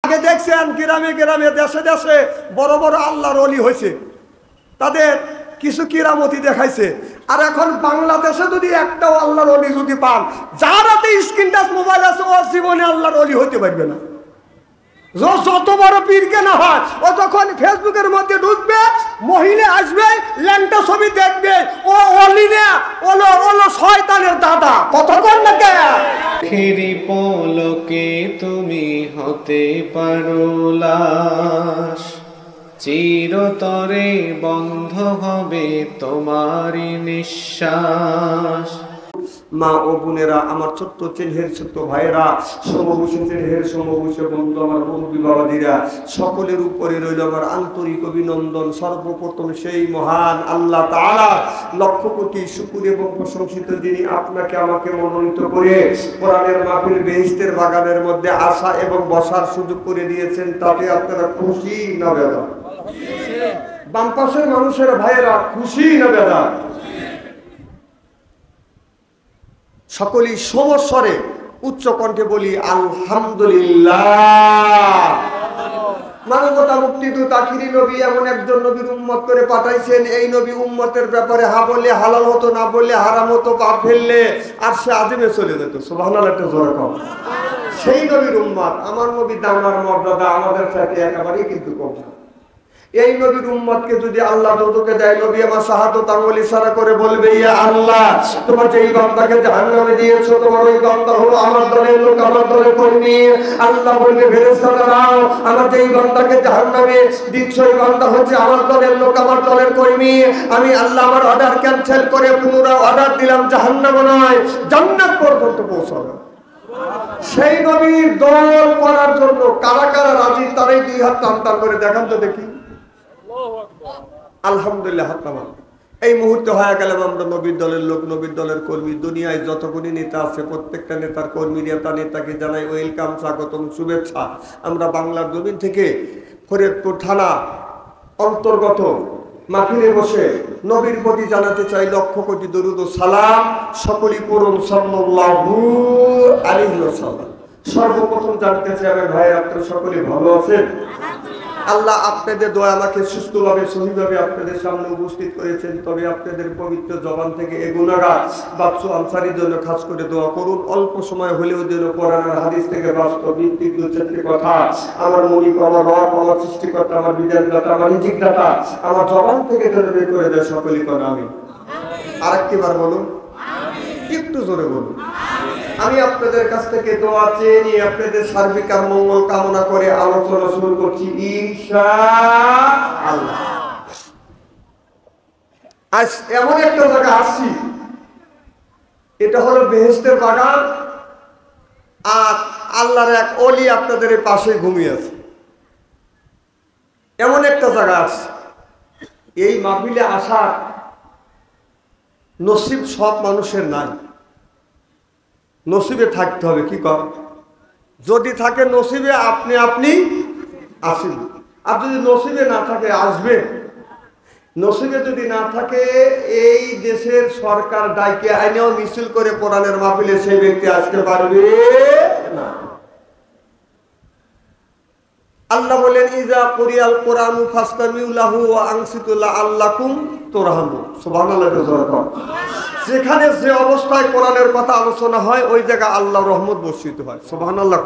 আগে দেখছেন গ্রামে গ্রামে দেশে দেশে বড় বড় আল্লাহর ওলি হয়েছে, তাদের কিছু কিরামতি দেখাইছে। আর এখন বাংলাদেশে যদি একটাও আল্লাহর ওলি যদি পান, যার হাতে স্ক্রিন টাচ মোবাইল আছে ও জীবনে আল্লাহর ওলি হইতে পারবে না। যত বড় পীর কেনা হয়, ও যখন ফেসবুকের মধ্যে ঢুকবে, মহিলা আসবে, ল্যাংটা ছবি দেখবে, ও অলি না, ওলো শয়তানের দাদা। কতক্ষণ না কে খেরি পলকে তুমি হতে পারো লাশ, চিরতরে বন্ধ হবে তোমারই নিঃশ্বাস। মা ও বোনেরা, আমার ছোট্ট চেনহের ছোট্ট ভাইয়েরা, সমবসে চেনহের সমবসে বন্ধু, আমার মুরব্বী বাবাদিরা, সকলের উপরে রইল আমার আন্তরিক অভিনন্দন। সর্বপ্রথম সেই মহান আল্লাহ তাআলা লক্ষ কোটি শুকর এবং প্রশংসিত, যিনি আপনাকে আমাকে মনোনীত করে কোরআনের মাহফিল বেহেশতের বাগানের মধ্যে আসা এবং বসার সুযোগ করে দিয়েছেন। তাতে আপনারা খুশি না বেদা? বাম পাশের মানুষের ভাইয়েরা খুশি না বেদা? সকলেই সমস্বরে উচ্চ কণ্ঠে বলি আলহামদুলিল্লাহ। মানবতা মুক্তিদূত আখিরি নবী এমন একজন নবীর উম্মত করে পাঠাইছেন, এই নবী উম্মতের ব্যাপারে হা বললে হালাল হতো, না বললে হারাম হতো, পা ফেললে আর সে আযমে চলে যেত। সুবহানাল্লাহ, একটা জোরে কম। সেই নবীর উম্মত, আমার নবীর দাম আর মর্যাদা আমাদের সাথে একেবারেই কিন্তু কম না। এই নবীর উম্মতকে যদি আল্লাহ দোজখে দেয়, নবী আমার শাহাদাত আঙ্গুল ইশারা করে বলবে, ইয়া আল্লাহ, তোমার যেই বান্দাকে জাহান্নামে দিয়েছো, তোমার ওই বান্দা হলো আমার দলের লোক, আমার দলের কর্মী। আল্লাহ বলবে, ফেরেশতারাও, আমার যেই বান্দাকে জাহান্নামে দিচ্ছ, ওই বান্দা হচ্ছে আমার দলের লোক, আমার দলের কর্মী। আমি আল্লাহ আমার অর্ডার ক্যান্সেল করে পুনরায় অর্ডার দিলাম, জাহান্নামে নয়, জান্নাত পর্যন্ত পৌঁছাবে। সেই নবীর দল করার জন্য কারা কারা রাজি, তারাই দুই হাত টান টান করে দেখান তো দেখি। আলহামদুলিল্লাহ, হাত নামান। এই মুহূর্তে হয়ে গেলাম আমরা নবীর দলের লোক, নবীর দলের কর্মী। দুনিয়ায় যতগুলি নেতা আছে, প্রত্যেকটা নেতার কর্মী, নেতাকে জানাই ওয়েলকাম, স্বাগতম, শুভেচ্ছা। আমরা বাংলার জমিন থেকে ফরিদপুর থানা অন্তর্গত মাহফিলে বসে নবীর প্রতি জানাতে চাই লক্ষ কোটি দরুদ ও সালাম। সকলেই পড়ুন সাল্লাল্লাহু আলাইহি ওয়াসাল্লাম। সর্বপ্রথম জানতে চাই আমার ভাই, আপনারা সকলে ভালো আছেন? আল্লাহ আপনাদের দোয়া আমাকে সুস্থভাবে সহিভাবে আপনাদের সামনে উপস্থিত করেছেন। তবে আপনাদের পবিত্র জবান থেকে এ গুনাহগার বাদশু আনসারীর জন্য খাস করে দোয়া করুন। অল্প সময় হলেও যেন কোরআন আর হাদিস থেকে বাস্তব ভিত্তিক দু চারটি কথা আমার মনিক, আমার রব, আমার সৃষ্টিকর্তা, আমার বিধানদাতা, আমার রিজিকদাতা আমার জবান থেকে যেন বের করে দেয়। সকলেই করে আমিন। আরেকটিবার বলুন, একটু জোরে বলুন। আমি আপনাদের কাছ থেকে দোয়া চেয়ে নিয়ে আপনাদের সার্বিক আর মঙ্গল কামনা করে আলোচনা শুরু করছি ইনশাআল্লাহ। আজ এমন একটা জায়গা আসছি, এটা হলো বেহেশতের বাগান, আর আল্লাহর এক ওলি আপনাদের এই পাশে ঘুমিয়ে আছে। এমন একটা জায়গা আছে, এই মাহফিলে আসার নসিব সব মানুষের নাই। নসিবে থাকতে হবে, কি কর? যদি থাকে নসিবে, আপনি আসবেন। আর যদি নসিবে না থাকে, আসবে। নসিবে যদি না থাকে, এই দেশের সরকার ডাইকে আইনেও মিছিল করে কোরআনের মাহফিলে সেই ব্যক্তি আসতে পারবে না। আল্লাহ বলেন, ইজা কুরিয়াল কুরআনু ফাসতামিউ লাহু ওয়া আনসিতু লাআল্লাকুম তুরহামুন। সুবহানাল্লাহ। যেখানে যে অবস্থায় কোরআনের কথা আলোচনা হয়, ওই জায়গায় আল্লাহর রহমত বর্ষিত হয়। সুবহানাল্লাহ।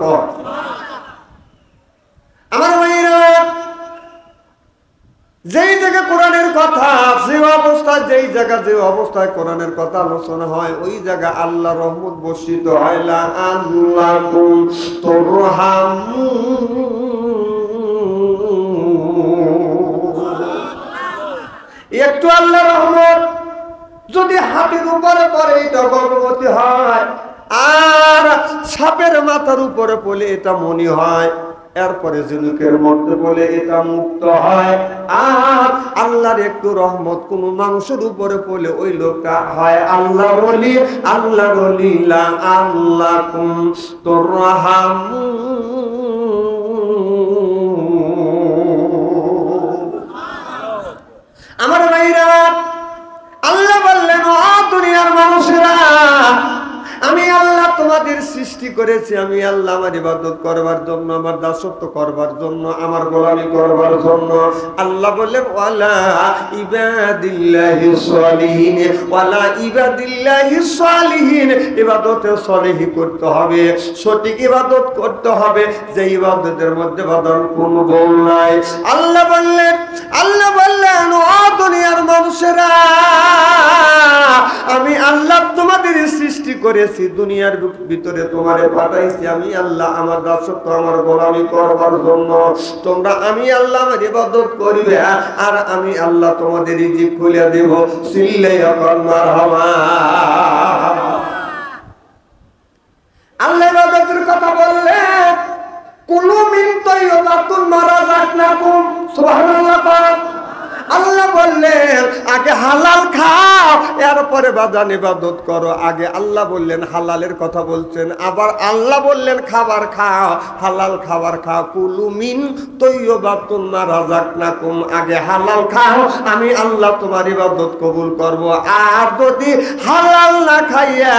আমার ভাইরা, যেই জায়গায় কোরআনের কথা, যে অবস্থায়, যেই জায়গা যে অবস্থায় কোরআনের কথা আলোচনা হয়, ওই জায়গায় আল্লাহর রহমত বর্ষিত হয়। লাআল্লাকুম তুরহামুন। একটু আল্লাহর রহমত যদি হাতের উপরে পড়ে, এটা গর্ভবতী হয়, আর সাপের মাথার উপরে পড়লে এটা মনি হয়, এরপরে ঝিনুকের মধ্যে পড়লে এটা মুক্ত হয়। আর আল্লাহর একটু রহমত কোন মানুষের উপরে পড়লে ওই লোকটা হয় আল্লাহর ওলি। আল্লাহর ওলি লাআল্লাকুম তুরহামুন। আমার ভাইরা, আল্লাহ বললেন, ও দুনিয়ার মানুষেরা, আমি আল্লাহ তোমাদের সৃষ্টি করে করেছি আমি আল্লাহ আমার ইবাদত করবার জন্য, আমার দাসত্ব করবার জন্য, আমার গোলামি করবার জন্য। আল্লাহ বললেন ওয়ালা ইবাদিল্লাহিস সালিহিন, ওয়ালা ইবাদিল্লাহিস সালিহিন, ইবাদতে সলিহি করতে হবে, সঠিক ইবাদত করতে হবে, যে ইবাদতের মধ্যে বাঁধার কোনো গোল নাই। আল্লাহ বললেন ও দুনিয়ার মানুষেরা, আমি আল্লাহ তোমাদের সৃষ্টি করেছি, দুনিয়ার ভিতরে তোমারে পাঠাইছি আমি আল্লাহ আমার দাসত্ব আমার গোলামি করবার জন্য। তোমরা আমি আল্লাহ আমার ইবাদত করবে, আর আমি আল্লাহ তোমাদের রিজিক খুলে দেব। সিল্লাইয়া কর মারহাবা। আল্লাহ ইবাদতের কথা বললেন, কুলু মিন তাইয়্যিবাতুন মা রাযাকনাকুম, সুবহানাল্লাহ। আল্লাহ বললেন আগে হালাল খাও, এরপরে বাদান ইবাদত করো। আগে আল্লাহ বললেন হালালের কথা বলছেন, আবার আল্লাহ বললেন খাবার খাও, হালাল খাবার খাও। কুলু মিন তাইয়্যিবাতুন মা রাযাকনাকুম, আগে হালাল খাও, আমি আল্লাহ তোমার ইবাদত কবুল করব। আর যদি হালাল না খাইয়া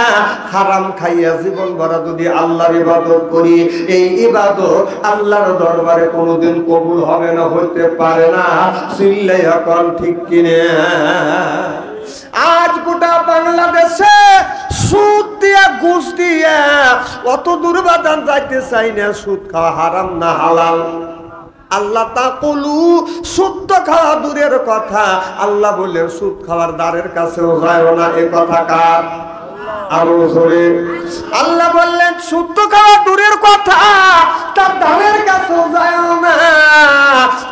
হারাম খাইয়া জীবন ভরা যদি আল্লাহর ইবাদত করি, এই ইবাদত আল্লাহর দরবারে কোনোদিন কবুল হবে না, হইতে পারে না। সিল্লাইয়া কোন ঠিক কিনে? আজ গোটা বাংলাদেশে সুদ দিয়া ঘুষ দিয়া অত দুর্বাদান যাইতে চাই না। সুদ খাওয়া হারাম না হালাল? আল্লাহ তাকুলু, সুদ খাওয়া দূরের কথা, আল্লাহ বললেন সুদ খাওয়ার দ্বারের কাছেও যায় না। এ কথা কার? আরো জোরে। আল্লাহ বললেন সুদ খাওয়া দূরের কথা, তার দ্বারের কাছেও যায় না।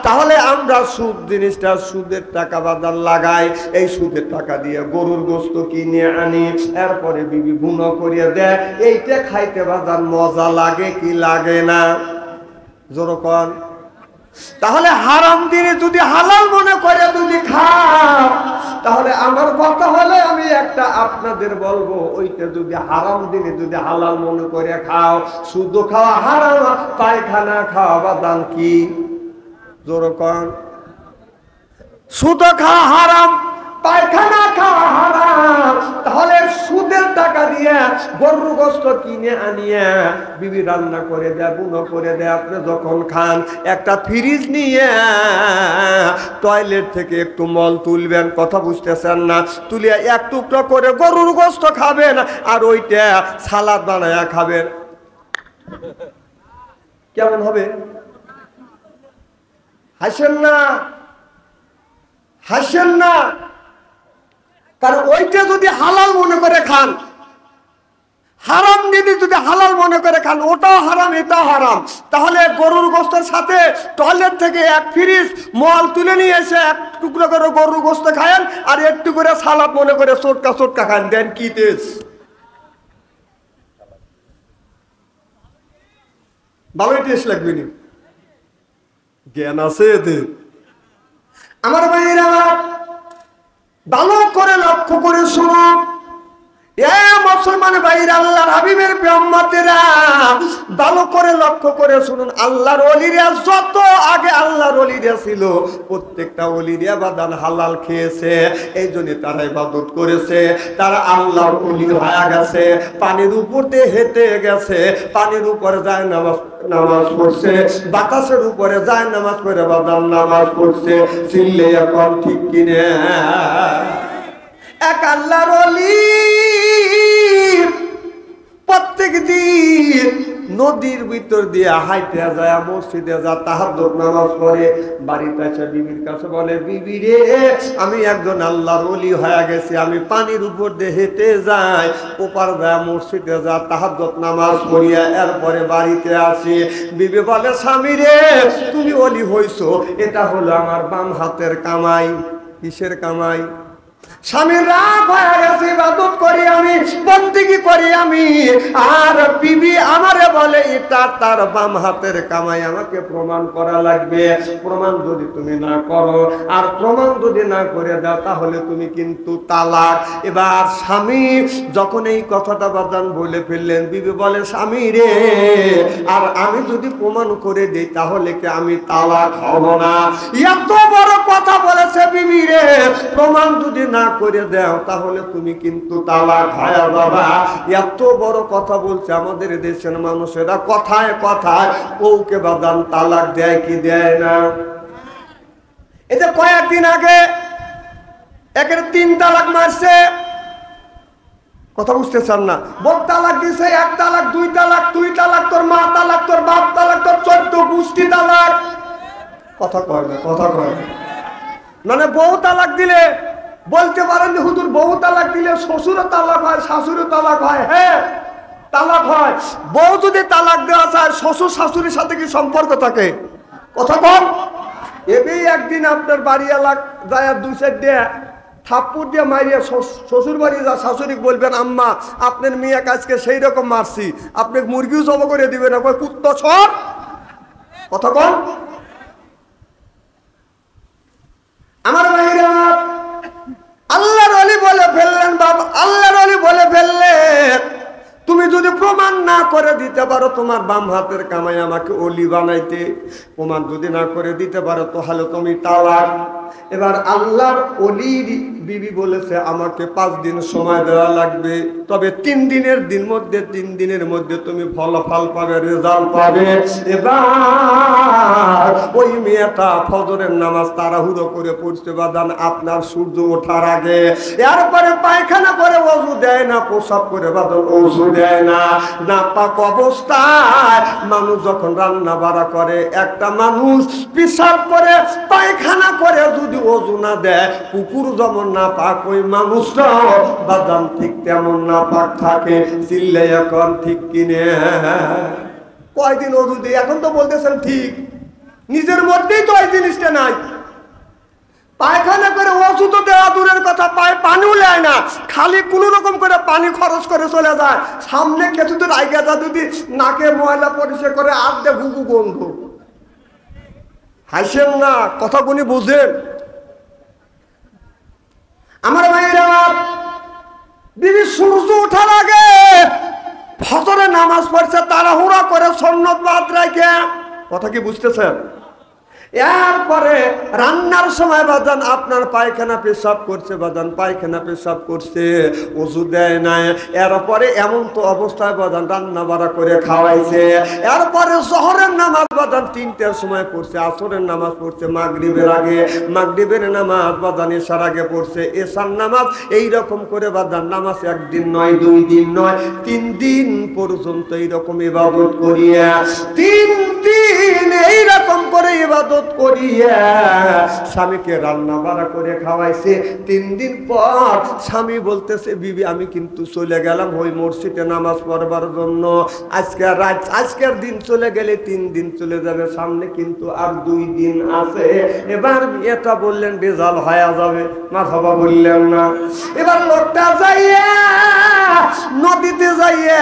তাহলে আমরা সুদ জিনিসটা, সুদের টাকা বাজার লাগাই, এই সুদের টাকা দিয়ে গরুর গোস্ত কিনে আনি, এরপরে বিবি বুনো করিয়ে দেয়, এইটা খাইতে বাজার মজা লাগে কি লাগে না? যেরকম তাহলে হারাম দিনে যদি হালাল মনে করে যদি খাও, তাহলে আমার কথা হলে আমি একটা আপনাদের বলবো, ওইটা যদি হারাম দিনে যদি হালাল মনে করে খাও, শুধু খাওয়া হারাম, পায়খানা খাওয়া বাদান কি? যেরকম শুধু খাওয়া হারাম, পায়খানা খাওয়া হারাম, তাহলে সুদের টাকা দিয়ে গরুর গোস্ত কিনে আনিয়ে বিবি রান্না করে দেয়, বুনো করে দেয়। আপনি যখন খান একটা ফ্রিজ নিয়ে টয়লেট থেকে একটু মল তুলবেন, কথা বুঝতেছেন না? তুলিয়া এক টুকরো করে গরুর গোস্ত খাবেন, আর ওইটা সালাদ বানায়া খাবেন। কেমন হবে? হাসেন না, হাসেন না। কারণ ওইটা যদি হালাল মনে করে খান, হারাম দিনে যদি হালাল মনে করে খান, ওটাও হারাম এটাও হারাম। তাহলে গরুর গোস্তের সাথে টয়লেট থেকে এক ফ্রিজ মল তুলে নিয়ে এসে এক টুকরো করে গরুর গোস্ত খায়েন, আর একটু করে সালাদ মনে করে চটকা চটকা খান, দেন কি তেজ? ভালোই টেস্ট লাগবে নি? জ্ঞান আছে এতে? আমার ভাইয়েরা ভালো করে লক্ষ্য করে শুনো, এ মুসলমান ভাইরা, আল্লাহর হাবিবের উম্মতেরা, ভালো করে লক্ষ্য করে শুনুন। আল্লাহর ওলিরা যত আগে আল্লাহর ওলিরা ছিল, প্রত্যেকটা ওলিরা বাদান হালাল খেয়েছে, এই জন্য তারা ইবাদত করেছে, তারা আল্লাহর ওলি হয়ে গেছে। পানির উপর দিয়ে হেঁটে গেছে, পানির উপরে যায় নামাজ পড়ছে, বাতাসের উপরে যায় নামাজ পড়ে বাদান নামাজ পড়ছে। চিল্লে এখন ঠিক কিনে? এক আল্লাহর ওলি প্রত্যেক দিন নদীর ভিতর দিয়ে হাইটে যায়, মসজিদে যা তাহাজ্জুদ নামাজ পড়ে, বাড়িতে এসে বিবির কাছে বলে, বিবি রে, আমি একজন আল্লাহর ওলি হয়ে গেছি, আমি পানির উপর দিয়ে হেঁটে যাই, ওপার যায় মসজিদে যা তাহাজ্জুদ নামাজ পড়িয়া এরপরে বাড়িতে আসি। বিবি বলে, স্বামী রে, তুমি ওলি হইছো, এটা হলো আমার বাম হাতের কামাই। কিসের কামাই? স্বামীর রাগ হয়ে গেছে, ইবাদত করি আমি, বন্দেগী করি আমি, আর বিবি আমারে বলে এটা তার বাম হাতের কামাই, আমাকে প্রমাণ করা লাগবে। প্রমাণ যদি তুমি না করো, আর প্রমাণ যদি না করে দাও, তাহলে তুমি কিন্তু তালাক। এবার স্বামী যখন এই কথাটা বাদান বলে ফেললেন, বিবি বলে, স্বামী রে, আর আমি যদি প্রমাণ করে দিই, তাহলে কি আমি তালাক হব না? এত বড় কথা বলেছে বিবি রে, প্রমাণ যদি না করে দাও তাহলে তুমি কিন্তু তালাক হয় বাবা। এত বড় কথা বলছে আমাদের দেশের মানুষেরা, কথায় কথায় বউকে বাদান তালাক দেয় কি দেয় না। এই যে কয়েকদিন আগে একের 3 তালাক মারছে, কথা বুঝতেছেন না? বউ তালাক দিছে, 1 তালাক, 2 তালাক, 2 তালাক, তোর মা তালাক, তোর বাপ তালাক, তোর 14 গোষ্ঠী তালাক। কথা কয় না, কথা কয় না। মানে বউ তালাক দিলে বলতে পারেন যে হুজুর বউ তালাক দিলে শ্বশুরও তালাক হয়, শাশুড়িও তালাক হয়। হ্যাঁ, তালাক হয়। বউ যদি তালাক দেওয়া চায় শ্বশুর শাশুড়ির সাথে কি সম্পর্ক থাকে? কথা কম। এবেই একদিন আপনার বাড়ি এলাক যায় 2-4 দিয়ে থাপ্পড় দিয়ে মারিয়া শ্বশুর বাড়ি যা শাশুড়ি বলবেন, আম্মা আপনার মেয়ে কাজকে সেই রকম মারছি, আপনি মুরগিও জব করে দিবেন, কুত্তা সর। কথা কম। আমার ভাইরা, আল্লাহর ওলি বলে ফেললেন বাবা, আল্লাহর ওলি বলে ফেললেন তুমি যদি প্রমাণ না করে দিতে পারো তোমার বাম হাতের কামাই আমাকে ওলি বানাইতে, প্রমাণ যদি না করে দিতে পারো তাহলে তুমি তালাক। এবার আল্লাহর ওলির বিবি বলেছে আমাকে 5 দিন সময় দেওয়া লাগবে, তবে 3 দিনের মধ্যে তুমি ফলাফল পাবে, রেজাল্ট পাবে। এবার ওই মেয়েটা ফজরের নামাজ তাড়াহুড়ো করে পড়তে বাদান আপনার সূর্য ওঠার আগে, এরপরে পায়খানা করে ওযু দেয় না, প্রসাব করে বাদান ওযু দেয় না, নাপাক অবস্থায় মানুষ যখন রান্না বাড়া করে, একটা মানুষ পেশাব করে পায়খানা করে যদি ওযু না দেয়, কুকুর যেমন না পাক ওই মানুষটা বাদাম ঠিক তেমন না পাক থাকে। চিল্লে এখন ঠিক কিনে কয়দিন ওযু দিয়ে, এখন তো বলতেছেন ঠিক, নিজের মধ্যেই তো এই জিনিসটা নাই। পায়খানা করে ওষুধ তো দেওয়া দূরের কথা, পায়ে পানিও নেয় না, খালি কোনো রকম করে পানি খরচ করে চলে যায়। সামনে কিছুদিন আগে যা যদি নাকে ময়লা পরিষ্কার করে আধে ঘুঘু গন্ধ। হাসেন না, কথা কোনি বুঝেন? আমার ভাইরা, বিবি সূর্য ওঠার আগে ফজরের নামাজ পড়ছে তাড়াহুড়া করে সুন্নত বাদ রেখে। কথা কি বুঝতেছেন? এরপরে রান্নার সময় বাজান আপনার পায়খানা পেশাব করছে, বাজান পায়খানা পেশাব করছে, ওযু দেয় নাই। এরপরে এমন তো অবস্থায় বাজান রান্না বাড়া করে খাওয়াইছে। এরপরে জোহরের নামাজ বাজান 3টার সময় পড়ছে, আসরের নামাজ পড়ছে মাগরিবের আগে, মাগরিবের নামাজ বাজান এশার আগে পড়ছে, এশার নামাজ। এইরকম করে বাজান নামাজ 1 দিন নয়, 2 দিন নয়, 3 দিন পর্যন্ত এইরকম ইবাদত করিয়া, 3 দিন এইরকম করে ইবাদত করিয়া স্বামীকে রান্না বাড়া করে খাওয়াইছে। 3 দিন পর স্বামী বলতেছে বিবি আমি কিন্তু চলে গেলাম ওই মসজিদে নামাজ পড়বার জন্য, আজকের দিন চলে গেলে 3 দিন চলে যাবে, সামনে কিন্তু আর 2 দিন আছে। এবার এটা বললেন রেজাল্ট হয়ে যাবে, মাথাবা বললেন না। এবার লোকটা যাইয়া নদীতে যাইয়া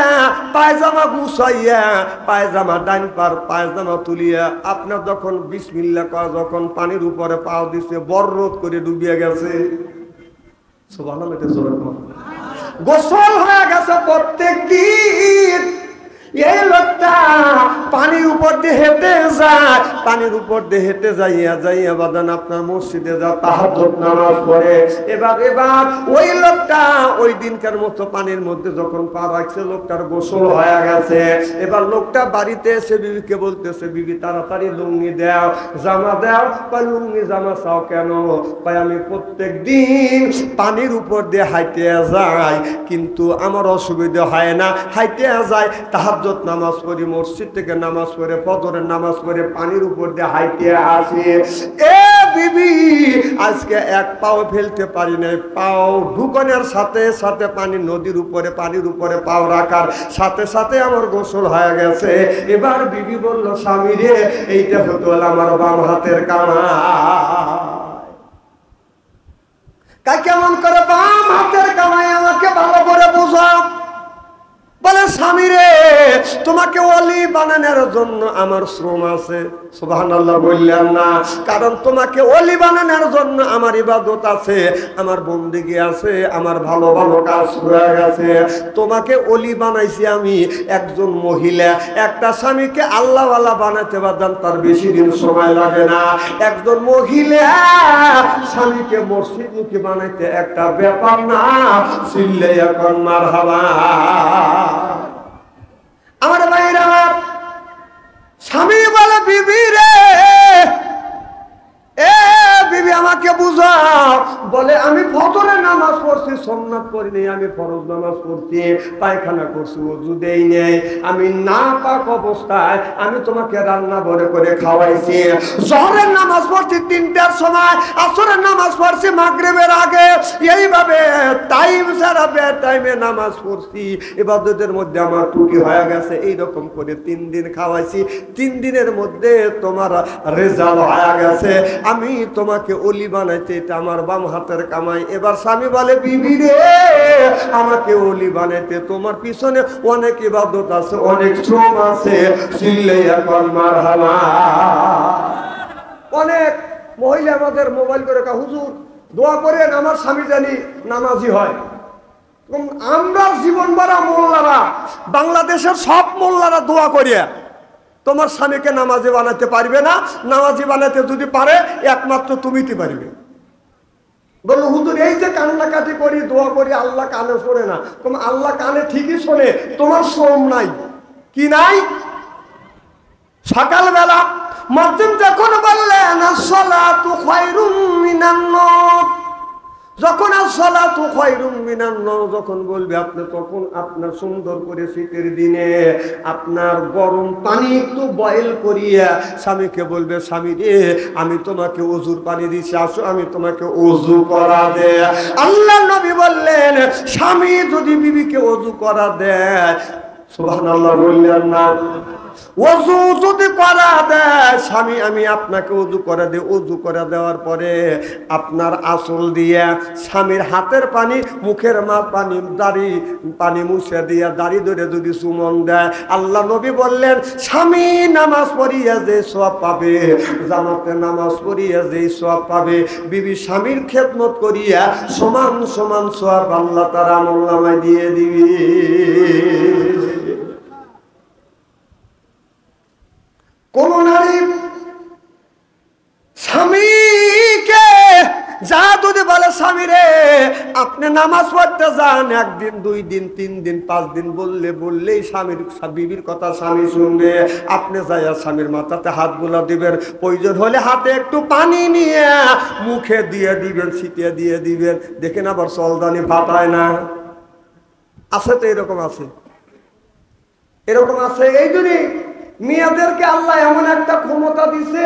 পায়জামা গুছাইয়া, পায়জামা ডাইন পার পায়জামা তুলিয়া আপনার যখন বিসমিল্লাহ করা, যখন পানির উপরে পাও দিছে বররত করে ডুবিয়ে গেছে। সুবহানাল্লাহ, গোসল হয়ে গেছে প্রত্যেক দিন। এই লোকটা পানির উপর দিয়ে হেঁটে যায়, পানির উপর দিয়ে হেঁটে যাইয়া বাদান আপনার মসজিদে যা তাহাজ্জুদ নামাজ পড়ে। এবার ওই লোকটা ওই দিনকার মতো পানির মধ্যে যখন পা রাখছে, লোকটার গোসল হয়ে গেছে। এবার লোকটা বাড়িতে এসে বিবিকে বলতেছে বিবি তাড়াতাড়ি লুঙ্গি দাও, জামা দাও। কয় লুঙ্গি জামা চাও কেন? কয় আমি প্রত্যেক দিন পানির উপর দিয়ে হাইটে যাই, কিন্তু আমার অসুবিধা হয় না, হাইটে যাই, তাহাজ্জুদ নামাজ পড়ি, মসজিদ থেকে নামাজ পড়ে ফজরের নামাজ পড়ে পানির উপর দিয়ে হাইটে আসি। এ বিবি আজকে 1 পাও ফেলতে পারি নাই, পাও ঢুকানোর সাথে সাথে পানি, নদীর উপরে পানির উপরে পাও রাখার সাথে সাথে আমার গোসল হয়ে গেছে। এবার বিবি বলল স্বামী রে, এইটা হতো আমার বাম হাতের কামাই। কেমন করে বাম হাতের কামাই আমাকে ভালো করে বোঝাও। বলে স্বামী রে, তোমাকে ওলি বানানোর জন্য আমার শ্রম আছে। সুবহানাল্লাহ বললেন না? কারণ তোমাকে ওলি বানানোর জন্য আমার ইবাদত আছে, আমার বন্দেগী আছে, আমার ভালো ভালো কাজ হয়ে গেছে। তোমাকে ওলি বানাইছি আমি। একজন মহিলা একটা স্বামীকে আল্লাহওয়ালা বানাতে পারতাম, তার বেশি দিন সময় লাগে না। একজন মহিলা স্বামীকে মসজিদমুখী বানাইতে একটা ব্যাপার না। চিল্লে এখন মারহাবা। আমার ভাইরা, স্বামী বলে বিবি রে, এ বিবি আমাকে বুঝাও। বলে আমি ফজরের নামাজ পড়ছি, সুন্নাত পড়িনি, আমি ফরজ নামাজ পড়ছি, পায়খানা করছি, ওযু দেই নেই, আমি নাপাক অবস্থায় আমি তোমাকে রান্না করে করে খাওয়াইছি। জোহরের নামাজ পড়ছি 3টার সময়, আসরের নামাজ পড়ছি মাগরিবের আগে। এইভাবে টাইম ছাড়া টাইমে নামাজ পড়ছি, ইবাদতের মধ্যে আমার ত্রুটি হয়ে গেছে। এইরকম করে 3 দিন খাওয়াইছি, 3 দিনের মধ্যে তোমার রেজাল্ট হয়ে গেছে। আমি তোমাকে ওলি বানাইতে, এটা আমার বাম হাতের কামাই। এবার স্বামী বলে বিবি রে, আমাকে ওলি বানাইতে তোমার পিছনে অনেক ইবাদত আছে, অনেক শ্রম আছে। চিল্লে এখন মারহাবা। অনেক মহিলা আমাদের মোবাইল করে হুজুর দোয়া করেন আমার স্বামী জানি নামাজি হয়। আমরা জীবন ভরা মোল্লারা, বাংলাদেশের সব মোল্লারা দোয়া করিয়া তোমার স্বামীকে নামাজি বানাতে পারবে না। নামাজি বানাতে যদি পারে একমাত্র তুমিতে পারবে। বললো হুজুর এই যে কান্নাকাটি করি, দোয়া করি, আল্লাহ কানে শোনে না। তোমার আল্লাহ কানে ঠিকই শোনে, তোমার শ্রম নাই। কি নাই? সকালবেলা মুয়াজ্জিন যখন বললেন আসসালাতু খায়রুম মিনান নাওম, যখন আসসালাতু খায়রুম মিনান নাওম যখন বলবে আপনি, তখন আপনার সুন্দর করে শীতের দিনে আপনার গরম পানি একটু বয়েল করিয়া স্বামীকে বলবে স্বামী রে, আমি তোমাকে ওযুর পানি দিছি, আসো আমি তোমাকে ওযু করা দে। আল্লাহ নবী বললেন স্বামী যদি বিবিকে ওযু করা দেয়, সুবহানাল্লাহ বললেন না? ওযু যদি করা দেয় স্বামী, আমি আপনাকে ওযু করে দিই। ওযু করে দেওয়ার পরে আপনার আঁচল দিয়ে স্বামীর হাতের পানি, মুখের পানি, দাড়ি পানি মুছে দিয়ে দাড়ি ধরে যদি চুমন দেয়, আল্লাহ নবী বললেন স্বামী নামাজ পড়িয়া যে সওয়াব পাবে, জামাতে নামাজ পড়িয়া যে সওয়াব পাবে, বিবি স্বামীর খেদমত করিয়া সমান সমান সওয়াব আল্লাহ তার আমলনামায় দিয়ে দিবে। কোন নারী স্বামীকে যা যদি বলে স্বামী রে আপনি নামাজ পড়তে যান, 1 দিন 2 দিন 3 দিন 5 দিন বললেই বিবির কথা স্বামী শুনবে। আপনি যাইয়া স্বামীর মাথাতে হাত বুলা দিবেন, প্রয়োজন হলে হাতে একটু পানি নিয়ে মুখে দিয়ে দিবেন, ছিটিয়ে দিয়ে দিবেন। দেখেন আবার চলদানি ফাটায় না। আছে তো, এরকম আছে, এরকম আছে। এই জন্যই মেয়েদেরকে আল্লাহ এমন একটা ক্ষমতা দিছে,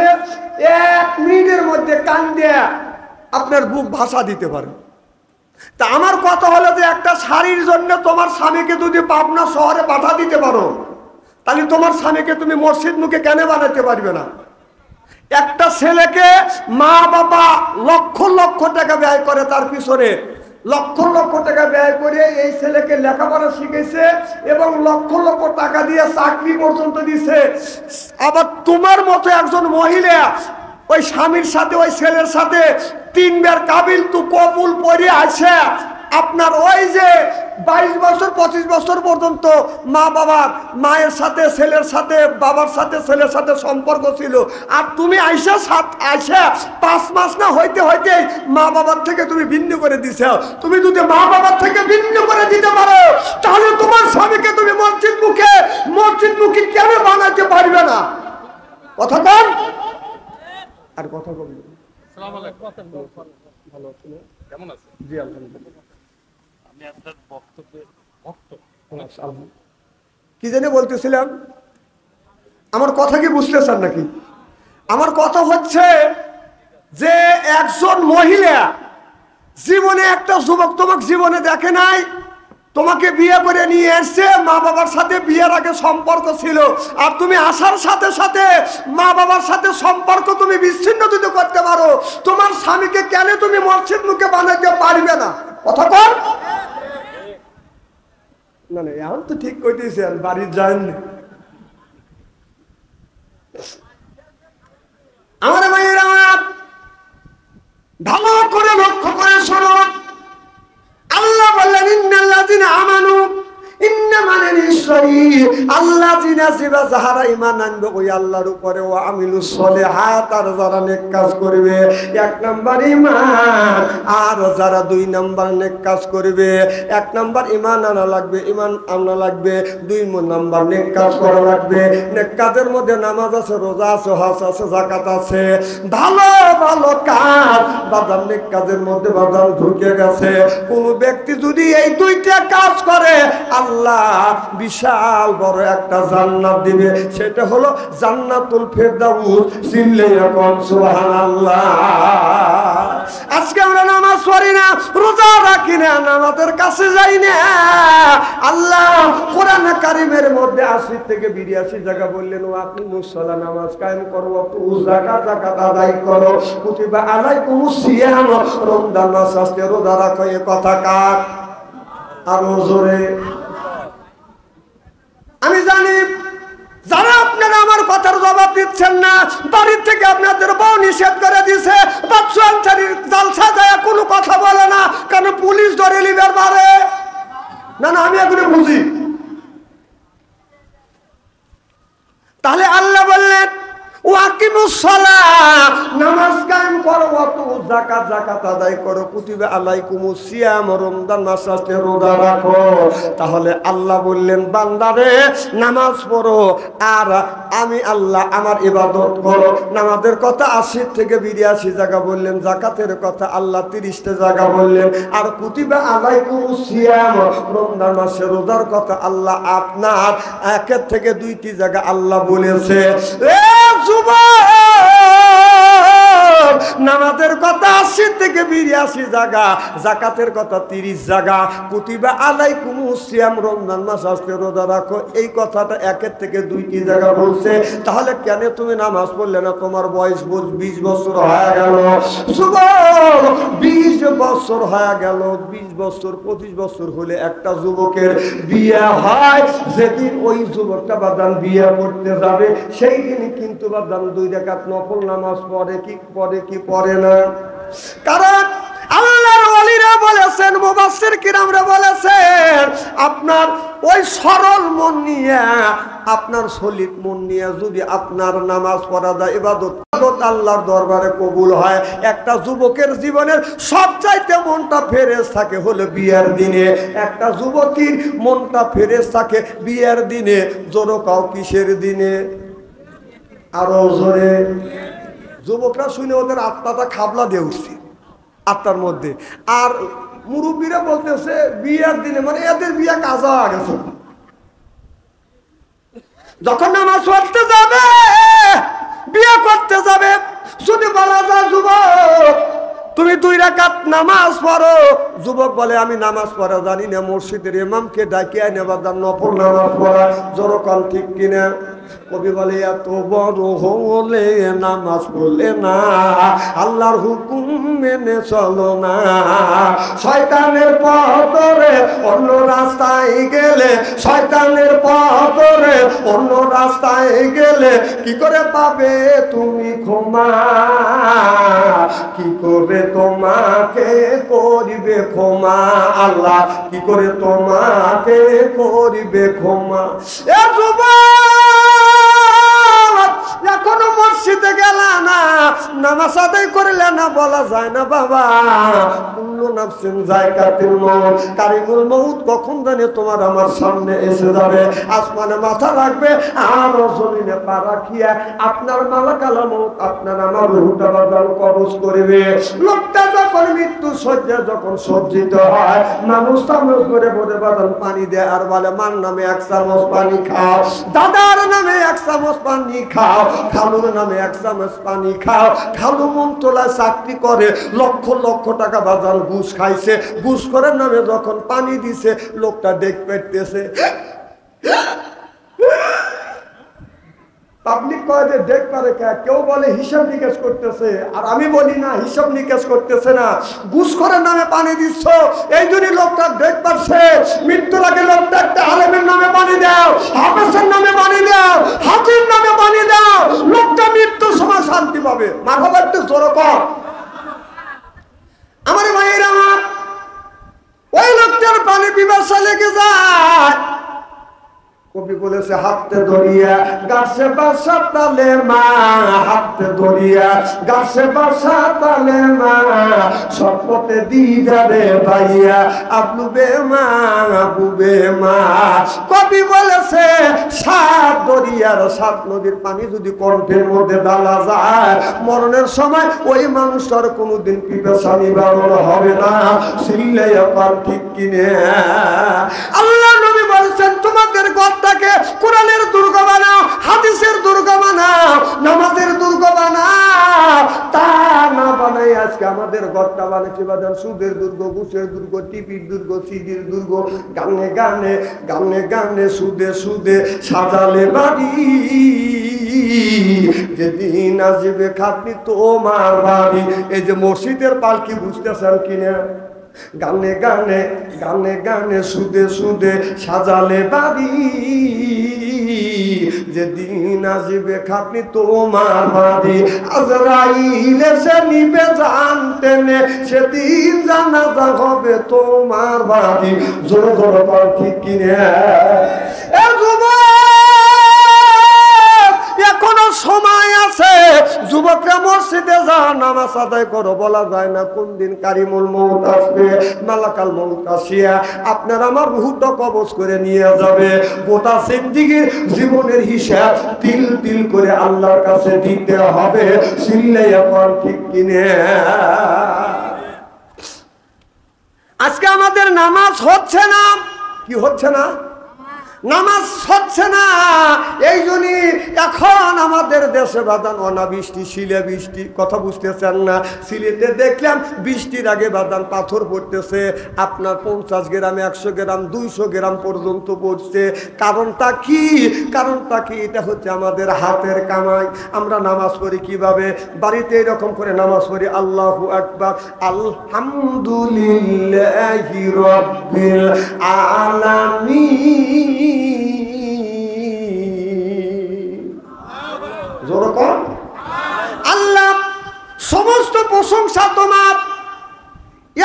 1 মিনিটের মধ্যে কান দিয়ে আপনার বুক ভাষা দিতে পারে। তা আমার কথা হলো যে একটা শাড়ির জন্য তোমার স্বামীকে যদি পাবনা শহরে পাঠা দিতে পারো, তাহলে তোমার স্বামীকে তুমি মসজিদ মুখে কেন বানাতে পারবে না? একটা ছেলেকে মা বাবা লক্ষ লক্ষ টাকা ব্যয় করে, তার পিছনে লক্ষ লক্ষ টাকা ব্যয় করে এই ছেলেকে লেখাপড়া শিখেছে এবং লক্ষ লক্ষ টাকা দিয়ে চাকরি পর্যন্ত দিছে। আবার তোমার মতো একজন মহিলা ওই স্বামীর সাথে, ওই ছেলের সাথে 3 বার কাবিল তু কবুল পড়ে আছে। আপনার ওই যে 22 বছর 25 বছর পর্যন্ত মা বাবার, মায়ের সাথে ছেলের সাথে, বাবার সাথে ছেলের সাথে সম্পর্ক ছিল, আর তুমি আইসা 5 মাস না হইতে হইতে মা বাবার থেকে তুমি ভিন্ন করে দিছ। তুমি যদি মা বাবার থেকে ভিন্ন করে দিতে পারো, তাহলে তোমার স্বামীকে তুমি মসজিদ মুখী কেন বানাতে পারবে না? কথা বল। আর কথা বলবো। আসসালামু আলাইকুম। ভালো আছেন? কেমন আছেন? জি আলহামদুলিল্লাহ। আমি আপনার বক্তব্যের ভক্ত। কি জানি বলতেছিলাম, আমার কথা কি বুঝতেছেন নাকি? আমার কথা হচ্ছে যে একজন মহিলা জীবনে, একটা যুবক তোমাকে জীবনে দেখে নাই, তোমাকে বিয়ে করে নিয়ে এসছে, মা বাবার সাথে বিয়ের আগে সম্পর্ক ছিল, আর তুমি আসার সাথে সাথে মা বাবার সাথে সম্পর্ক তুমি বিচ্ছিন্ন যদি করতে পারো, তোমার স্বামীকে কেন তুমি মসজিদ মুখে বানাতে পারবে না? কথা কর না না এখন তো ঠিক কইতেছেন, বাড়ি যান আমার ভাইয়েরা, ভালো করে লক্ষ্য করে শোনো। আল্লাহ বললেন ইন্নাল্লাযিনা আমানু, ইন্না মানে নিশ্চয়ই আল্লাযিনা যাহারা ঈমান আনবে ওই আল্লাহর উপরে, ওয়া আমিলুস সলিহাত, আর যারা নেক কাজ করবে। এক নাম্বার ঈমান, আর যারা দুই নাম্বার নেক কাজ করবে। এক নাম্বার ঈমান আনা লাগবে, ঈমান আনা লাগবে, দুই নাম্বার নেক কাজ করা লাগবে। নেক কাজের মধ্যে নামাজ আছে, রোজা আছে, হজ আছে, যাকাত আছে, ভালো ভালো কাজ বাদাম নেক কাজের মধ্যে বাদাম ঢুকে গেছে। কোন ব্যক্তি যদি এই দুইটা কাজ করে আল্লাহ বিশাল বড় একটা জান্নাত দিবে, সেটা হলো জান্নাতুল ফেরদাউস। চিল্লে এখন সুবহানাল্লাহ। আজকে আমরা নামাজ পড়ি না, রোজা রাখি না, নামাজের কাছে যাই না। আল্লাহ কোরআন কারীমের মধ্যে 80 থেকে 82 জায়গা বললেন, ও আপনি মুসল্লা নামাজ কায়েম করো, যাকাত আদায় করো, কুতিবা আলাইকুমুস সিয়াম, রমজান মাস আসছে রোজা রাখো। এ কথা কার? আরো জোরে। আমি জানি যারা আপনারা আমার কথার জবাব দিচ্ছেন না, বাড়ির থেকে আপনাদের বউ নিষেধ করে দিছে, বাচ্চার জালসা যায় কোনো কথা বলে না, কারণ পুলিশ ধরে লিবার পারে না। না আমি এগুলো বুঝি। তাহলে আল্লাহ বললেন ওয়াকিমুস সালাহ, নামাজ কায়েম করো, যাকাত আদায় করো, কুতিবা আলাইকুমুস সিয়াম, রমজান মাস আসলে রোজা রাখো। তাহলে আল্লাহ বললেন বান্দারে নামাজ পড়ো আর আমি আল্লাহ আমার ইবাদত করো। নামাজের কথা 80 থেকে 82 জায়গা বললেন, যাকাতের কথা আল্লাহ 30টা জায়গা বললেন, আর কুতিবা আলাইকুমুস সিয়াম, রমজান মাসে রোজার কথা আল্লাহ আপনার 1 থেকে 2টি জায়গা আল্লাহ বলেছে। নামাজের কথা 80 থেকে 82 জায়গা, যাকাতের কথা 30 জায়গা, কুতিবা আলাইকুমুস সিয়াম, রমজান মাস আসলে রোজা রাখো, এই কথাটা 1 থেকে 2টি জায়গা বলছে। তাহলে কেন তুমি নামাজ পড়লে না? তোমার বয়স 20 বছর হয়ে গেল, 20 বছর হয়ে গেল, 20 বছর 25 বছর হলে একটা যুবকের বিয়ে হয়। যেদিন ওই যুবকটা বাদান বিয়ে করতে যাবে সেই দিনই কিন্তু বাদান 2 রাকাত নফল নামাজ পড়ে কি পড়ে না। কারণ আল্লাহর ওলিরা বলেছেন, মুফাসসির কিরামরা বলেছেন, আপনার ওই সরল মন নিয়ে, আপনার সলিড মন নিয়ে যদি আপনার নামাজ পড়া যায়, ইবাদত আল্লাহর দরবারে কবুল হয়। একটা যুবকের জীবনের সবচাইতে মনটা ফ্রেশ থাকে হলো বিয়ের দিনে। একটা যুবতীর মনটা ফ্রেশ থাকে বিয়ের দিনে। জোরে কাও কিসের দিনে? আরো জোরে। যুবকরা শুনে ওদের আত্মাটা খাবলা দিয়ে উঠছে আত্মার মধ্যে। আর মুরব্বীরা বলতেছে বিয়ের দিনে, মানে এদের বিয়ে কাজা গেছে। যখন নামাজ পড়তে যাবে, বিয়ে করতে যাবে, যদি বলা যায় যুবক তুমি 2 রাকাত নামাজ পড়ো, যুবক বলে আমি নামাজ পড়া জানি না, মসজিদের ইমামকে ডাকিয়ে নেবার নফল নামাজ পড়া। জোরকান ঠিক কিনা? কবি বলে এত বড় হলে নামাজ পড়লে না, আল্লাহর হুকুম মেনে চলো না, শয়তানের পথ ধরে অন্য রাস্তায় গেলে, শয়তানের পথ ধরে অন্য রাস্তায় গেলে কি করে পাবে তুমি ক্ষমা? কি করে তোমাকে করিবে ক্ষমা? আল্লাহ কি করে তোমাকে করিবে ক্ষমা? এ যুবক, এখনো মসজিদে গেলা না, নামাজ আদায় করলে না, বলা যায় না বাবা কুল্লু নাফসিন যায়কাতুল মউত, কারিমুল মউত কখন জানে তোমার আমার সামনে এসে যাবে। আসমানে মাথা রাখবে আর জমিনে পা রাখিয়া আপনার মালাকাল মউত আপনার আমার রূহটা বাদান কবজ করবে। লোকটা যখন মৃত্যু শয্যা যখন সজ্জিত হয়, মানুষ চামচ করে বলে বাদান পানি দেয় আর বলে মার নামে 1 চামচ পানি খাও, দাদার নামে 1 চামচ পানি খাও, খালুর নামে 1 চামচ পানি খাও। খালু মন্ত্রণালয় চাকরি করে, লক্ষ লক্ষ টাকা বাজার ঘুষ খাইছে, ঘুষ করে নামে যখন পানি দিছে লোকটা ডেক পেটতেছে। পাবলিক কয় যে দেখ পারে কেউ বলে হিসাব নিকাশ করতেছে, আর আমি বলি না হিসাব নিকাশ করতেছে না, ঘুষখোরের নামে পানি দিচ্ছ, এই জন্য লোকটা দেখ পারছে। মৃত্যুর আগে লোকটা একটা আলেমের নামে পানি দাও, হাফেজের নামে পানি দাও, হাজির নামে পানি দাও, লোকটা মৃত্যুর সময় শান্তি পাবে। মাথাটা একটু জোর কর। আমার ভাইয়েরা, ওই লোকটার পানি পিপাসা লেগে যায়। কবি বলেছে হাতে ধরিয়া গাছে বাসা তালে মা, হাতে ধরিয়া গাছে বাসা তালে মা, সপতে দিদারে ভাইয়া আবলুবে মা, বুবে মা। কবি বলেছে সাত দরিয়ার সাত নদীর পানি যদি কণ্ঠের মধ্যে ডালা যায়, মরণের সময় ওই মানুষটার কোনোদিন পিপাসা নিবারণ হবে না। সিল্লে পার ঠিক কিনে আল্লাহ নবী বলেছেন তোমাদের গর্তটাকে কোরআনের দুর্গ বানাও, হাদিসের দুর্গ বানাও, নামাজের দুর্গ বানাও। তা না বানাই আজকে আমাদের গর্তটা বানাচ্ছি বাজার সুদের দুর্গ, ঘুষের দুর্গ, টিপির দুর্গ, সিডির দুর্গ, গানে গানে গানে গানে সুদে সুদে সাজালে বাড়ি। যেদিন আসবে খাটনি তোমার বাড়ি। এই যে মসজিদের পালকি বুঝতেছেন কিনা? গানে গানে গানে গানে সুদে সুদে সাজালে বাড়ি। যেদিন আসবে খাটনি তোমার বাড়ি, আজরাইল এসে নিবে জান টেনে, সেদিন জানাজা হবে তোমার বাড়ি। জোর জোর পাল ঠিক কিনে এখনো সময় আছে। যুবকরা মসজিদে যা নামাজ আদায় করো, বলা যায় না কোন দিন কারিমুল মউত আসবে, মালাকাল মউত আসিয়া আপনার আমার রূহটা কবজ করে নিয়ে যাবে। গোটা জিন্দেগীর জীবনের হিসাব তিল তিল করে আল্লাহর কাছে দিতে হবে। সিল্লাই এখন ঠিক কিনে আজকে আমাদের নামাজ হচ্ছে না। কি হচ্ছে না? নামাজ হচ্ছে না। এই জন্যই এখন আমাদের দেশে বাদান অনাবৃষ্টি, শিলে বৃষ্টি। কথা বুঝতেছেন না? সিলেটে দেখলাম বৃষ্টির আগে বাদান পাথর পড়তেছে, আপনার 50 গ্রাম 100 গ্রাম 200 গ্রাম পর্যন্ত পড়ছে। কারণটা কি? কারণটা কি? এটা হচ্ছে আমাদের হাতের কামাই। আমরা নামাজ পড়ি কিভাবে? বাড়িতে এরকম করে নামাজ পড়ি, আল্লাহু আকবার, আলহামদুলিল্লাহি রাব্বিল আলামিন। আল্লাহ সমস্ত প্রশংসা তোমার।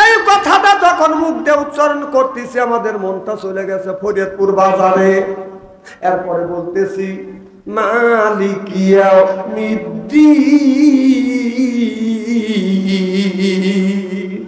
এই কথাটা যখন মুখ দিয়ে উচ্চারণ করতেছি আমাদের মনটা চলে গেছে ফরিদপুর বাজারে। এরপরে বলতেছি মালিকিয়াউমিদ্দিন।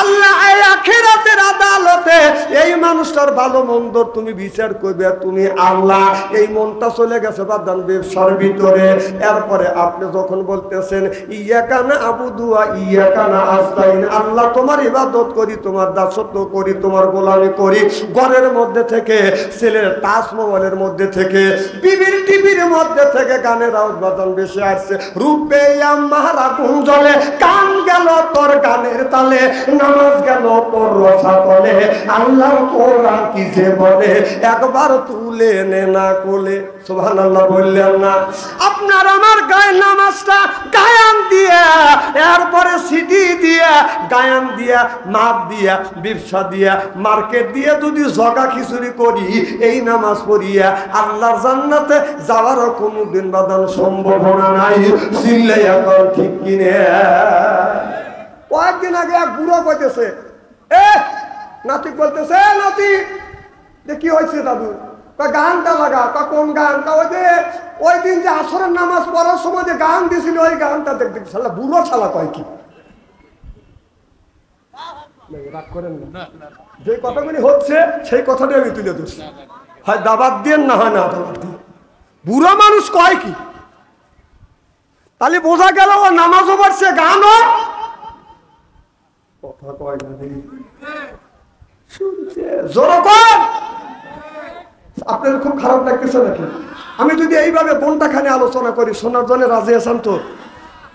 আল্লাহ আখিরাতের আদালতে এই মানুষটার ভালো মন্দ তুমি বিচার করবে, তুমি আল্লাহ। এই মনটা চলে গেছে বাদান ব্যবসার ভিতরে। এরপরে আপনি যখন বলতেছেন ইয়াকা নাবুদু ওয়া ইয়াকা নাস্তাইন, আল্লাহ তোমার ইবাদত করি, তোমার দাসত্ব করি, তোমার গোলামি করি, ঘরের মধ্যে থেকে, ছেলের টাচ মোবাইলের মধ্যে থেকে, বিবির টিভির মধ্যে থেকে গানের আওয়াজ বাদান বেশি আসছে। রূপে আমারা গুঞ্জলে, কান গেল তোর গানের তালে, নামাজ গেল তোর রসা তলে, আল্লাহর কোরআন কি যে বলে, একবার তুলে নে না কোলে। সুবহানাল্লাহ বললেন না? আপনার আমার গায়ে নামাজটা গায়ান দিয়া, এরপরে সিডি দিয়া, গায়ান দিয়া, মাপ দিয়া, ব্যবসা দিয়া, মার্কেট দিয়া যদি জগা খিচুড়ি করি, এই নামাজ পড়িয়া আল্লাহর জান্নাতে যাওয়ারও কোনোদিন বাদান সম্ভাবনা নাই। চিল্লাই এখন ঠিক কিনে। কয়েকদিন আগে এক বুড়ো কইতেছে, নাতি বলতেছে, নাতি কি হয়েছে দাদু? গানটা লাগা। কোন গান? ওই দিন যে আসরের নামাজ পড়ার সময় যে গান দিয়েছিল ওই গানটা দেখতে। শালা বুড়ো শালা কয় কি? রাগ করেন না, যে কথাগুলি হচ্ছে সেই কথাটাই আমি তুলে ধরছি। হয় দাবাত দিয়ে না হয় না দাবাত দিয়ে। বুড়ো মানুষ কয় কি? তাহলে বোঝা গেল ও নামাজও পড়ছে, গানও কথা কয় না। আপনাদের খুব খারাপ লাগতেছে নাকি? আমি যদি এইভাবে ঘন্টাখানে আলোচনা করি, শোনার জন্য রাজি আছেন তো?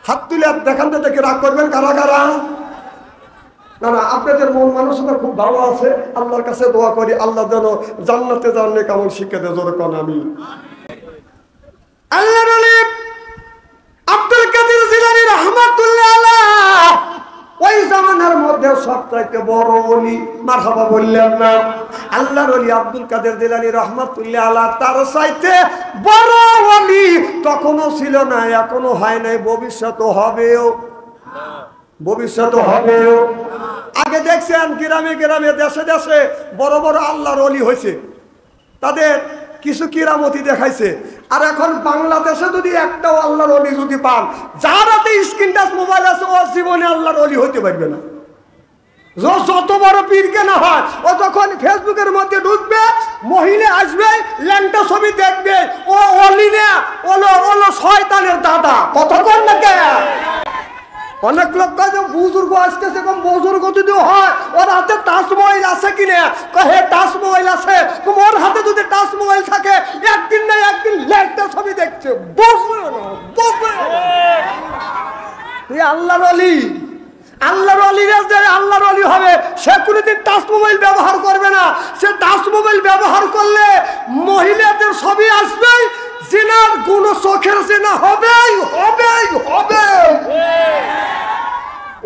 হাত তুলে দেখান তো, দেখে রাগ করবেন কারা কারা? না না, আপনাদের মন মানসিকতা খুব ভালো আছে। আল্লাহর কাছে দোয়া করি আল্লাহ যেন জান্নাতে যাওয়ার নেক আমল শিক্ষা দেয়। জোরে কোন আমি। আল্লাহর ওলি আব্দুল কাদের জিলানী রাহমাতুল্লাহ আলাইহি ওই জামানার মধ্যে সবচাইতে বড় ওলি। মারহাবা বললেন না? আল্লাহর ওলি আব্দুল কাদের জিলানী রাহমাতুল্লাহ আলাইহি তার চাইতে বড় ওলি তখনও ছিল না, এখনো হয় নাই, ভবিষ্যৎও হবেও। ভবিষ্যৎও হবেও। আগে দেখছেন গ্রামে গ্রামে দেশে দেশে বড় বড় আল্লাহর ওলি হয়েছে, তাদের কিছু কিরামতি দেখাইছে। আর এখন বাংলাদেশে যদি একটাও আল্লাহর ওলি যদি পান, যার হাতে স্ক্রিন টাচ মোবাইল আছে ও জীবনে আল্লাহর ওলি হইতে পারবে না। যত বড় পীর কেনা হয়, ও যখন ফেসবুকের মধ্যে ঢুকবে, মহিলা আসবে, ল্যাংটা ছবি দেখবে, ও ওলি না, ওলো শয়তানের দাদা। কতক্ষণ না কে? অনেক লোক কাজে বুজুর্গ আসতেছে, কম বুজুর্গ যদি হয় ওর হাতে টাচ মোবাইল আছে কিনা, হে টাচ মোবাইল আছে, ওর হাতে যদি টাচ মোবাইল থাকে একদিন না একদিন ল্যাংটা ছবি দেখছে। বসবে না, বসবে। তুই আল্লাহর ওলি, আল্লাহর ওলিরা যে আল্লাহর ওলি হবে সে কোনোদিন টাচ মোবাইল ব্যবহার করবে না। সে টাচ মোবাইল ব্যবহার করলে মহিলাদের ছবি আসবে, জিনার কোন চোখের জিনা হবেই হবেই হবে।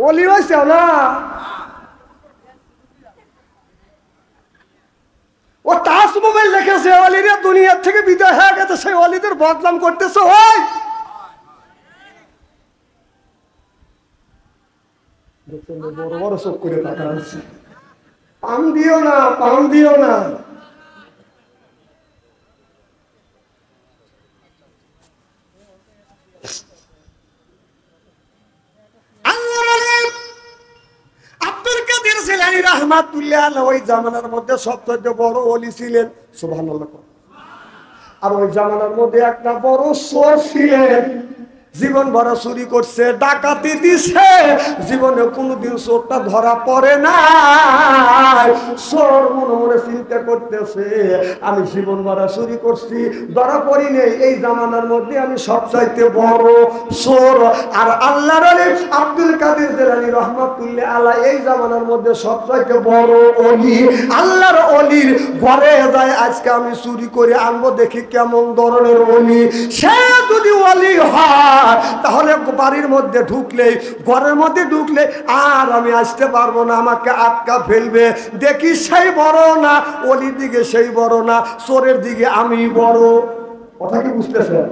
ওলি হয়েছে না? ও টাচ মোবাইল রেখেছে, ওলিরা দুনিয়ার থেকে বিদায় হয়ে গেছে, সেই ওলিদের বদনাম করতেছে। হয় বড় বড় চোখ করে টাকা আছে, পান দিও না, পান দিও না। আব্দুল কাদের জিলানী রাহমাতুল্লাহ আলাইহি ওই জামানার মধ্যে সবচেয়ে বড় ওলি ছিলেন। সুবহানাল্লাহ। আর ওই জামানার মধ্যে একটা বড় চোর ছিলেন, জীবন ভরা চুরি করছে, ডাকাতি দিছে, জীবনে কোনোদিন চোরটা ধরা পড়ে না। চোর মনে মনে চিন্তা করতেছে, আমি জীবন ভরা চুরি করছি, ধরা পড়ি নেই, এই জামানার মধ্যে আমি সবচাইতে বড় চোর। আর আল্লাহর ওলি আব্দুল কাদের জিলানী রাহমাতুল্লাহ আলাইহি এই জামানার মধ্যে সবচাইতে বড় ওলি। আল্লাহর ওলির ঘরে যায়, আজকে আমি চুরি করে আনবো, দেখি কেমন ধরনের ওলি। সে যদি ওলি হয় তাহলে বাড়ির মধ্যে ঢুকলে, ঘরের মধ্যে ঢুকলে আর আমি আসতে পারবো না, আমাকে আটকা ফেলবে। দেখি সেই বড় না, ওলির দিকে সেই বড় না, চোরের দিকে আমি বড়। কথা কি বুঝতেছেন?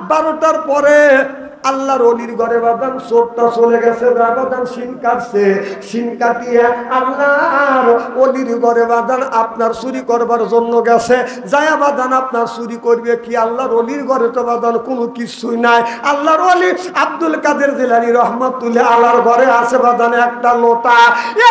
12টার পরে আল্লাহর ওলির ঘরে বাদান চোরটা চলে গেছে, বাদান শিন কাটছে, শিন কাটিয়ে আল্লাহর ওলির ঘরে বাদান আপনার চুরি করবার জন্য গেছে। যায় বাদান আপনার চুরি করবে কি? আল্লাহর ওলির ঘরে তো বাদান কোনো কিছুই নাই। আল্লাহর ওলি আব্দুল কাদের জিলানী রাহমাতুল্লাহ আলাইহির ঘরে আছে বাদান একটা লোটা,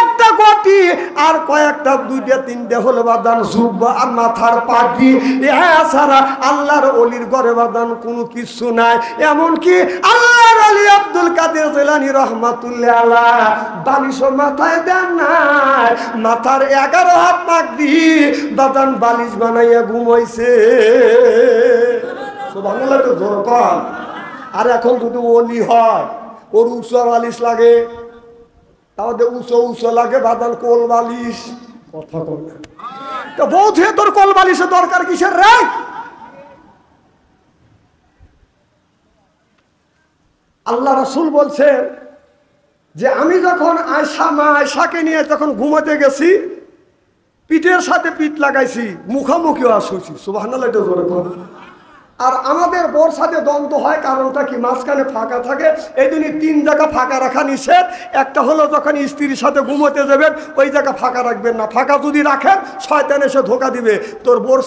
একটা গটি, আর কয়েকটা দুইটা তিনটা হলো বাদান জুব্বা আর মাথার পাগড়ি। এছাড়া আল্লাহর ওলির ঘরে বাদান কোনো কিছু নাই। এমনকি আল্লাহর ওলি আব্দুল কাদের জিলানী রাহমাতুল্লাহ আলাইহি বালিশ মাথায় দেন নাই, মাথার 11 হাত পাগড়ি বাদান বালিশ বানাইয়া ঘুমাইছে। সুবহানাল্লাহ। তো জোর কর। আর এখন যদি ওলি হয়, ওর উঁচা বালিশ লাগে, তাহলে উঁচু লাগে বাদান কোল বালিশ। কথা বলে তো বৌদ্ধ, তোর কোল বালিশের দরকার কিসের রে? আল্লাহ রাসূল বলছেন যে আমি যখন আয়েশাকে নিয়ে যখন ঘুমাতে গেছি, পিঠের সাথে পিঠ লাগাইছি, মুখামুখিও আসছি। সুবহানাল্লাহ। আর আমাদের বোর সাথে দ্বন্দ্ব হয়, কারণটা কি? মাঝখানে ফাঁকা থাকে, এই জন্য 3 জায়গা ফাঁকা রাখা নিষেধ। একটা হলো যখন স্ত্রীর সাথে ঘুমোতে যাবেন ওই জায়গা ফাঁকা রাখবেন না, ফাঁকা যদি রাখেন শয়তান এসে ধোকা দিবে। তোর বোর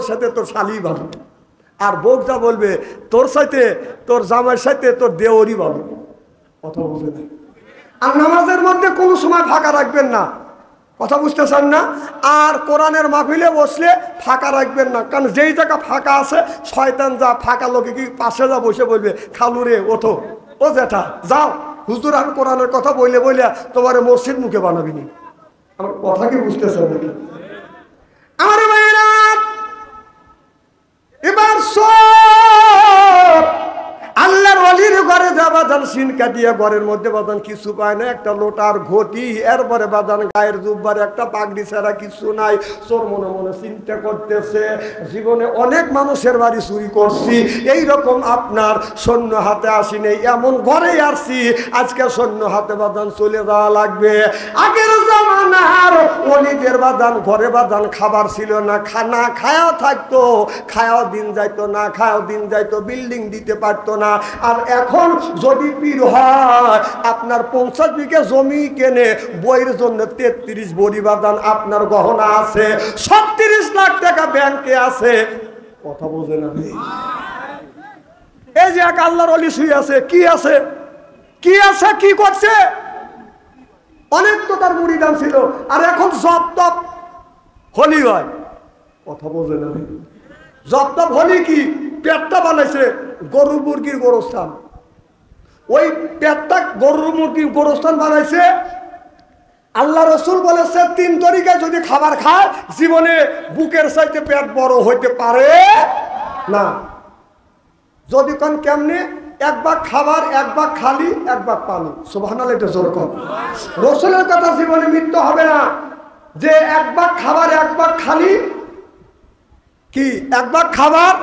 সাথে তোর শালি ভালো, আর বউ যা বলবে তোর সাথে, তোর জামাইয়ের সাথে তোর দেওরই ভালো। কথা বুঝে না? আর নামাজের মধ্যে কোনো সময় ফাঁকা রাখবেন না। কথা বুঝতেছেন না? আর কোরআনের মাহফিলে বসলে ফাঁকা রাখবেন না, কারণ যেই জায়গা ফাঁকা আছে শয়তান যা ফাঁকা লোকে কি পাশে যা বসে বলবে, খালু রে ওঠো, ও জেঠা যাও, হুজুর আমি কোরআনের কথা বইলে তোমার মসজিদ মুখে বানাবিনি। আমার কথা কি বুঝতেছেন নাকি? আমার ভাইয়েরা, এবার সব আল্লাহর ওলির ঘরে যাবাদান সিন কাটিয়ে ঘরের মধ্যে বাদান কিছু পায় না, একটা লোটার ঘটি, এরপরে বাদান গায়ের জুব্বার একটা পাগড়ি ছাড়া কিছু নাই। চোর মনে মনে চিন্তা করতেছে, জীবনে অনেক মানুষের বাড়ি চুরি করছি, এই রকম আপনার সৈন্য হাতে আসি নেই, এমন ঘরেই আসছি, আজকে সৈন্য হাতে বাদান চলে যাওয়া লাগবে। আগের জামানার ওলিদের বাদান ঘরে বাদান খাবার ছিল না, খানা খায়াও থাকতো, খায়াও দিন যাইতো, না খায়াও দিন যাইতো, বিল্ডিং দিতে পারতো না। আর এখন যদি পীর হয় আপনার 50 বিঘা জমি কেনে, বইয়ের জন্য 33 বড়ি বাদান আপনার গহনা আছে, 36 লাখ টাকা ব্যাংকে আছে। কথা বোঝে না? এই যে এক আল্লাহর ওলি শুয়ে আছে, কি আছে, কি আছে, কি করছে? অনেক তো তার মুরিদান ছিল, আর এখন জপ তপ হলি হয়। কথা বোঝে না? জপ তপ হলি কি? পেটটা বানাইছে গরু মুরগির গোরস্থান, ওই পেটটা গরু মুরগির গোরস্থান বানাইছে। আল্লাহ রসুল বলেছে 3 তরিকায় যদি খাবার খায় জীবনে বুকের চাইতে পেট বড় হইতে পারে না। যদি কোন কেমনে? 1 ভাগ খাবার, 1 ভাগ খালি, 1 ভাগ পানি। সুবহানাল্লাহ, এটা জোর কর। রসুলের কথা জীবনে মৃত্যু হবে না, যে 1 ভাগ খাবার, 1 ভাগ খালি, কি 1 ভাগ খাবার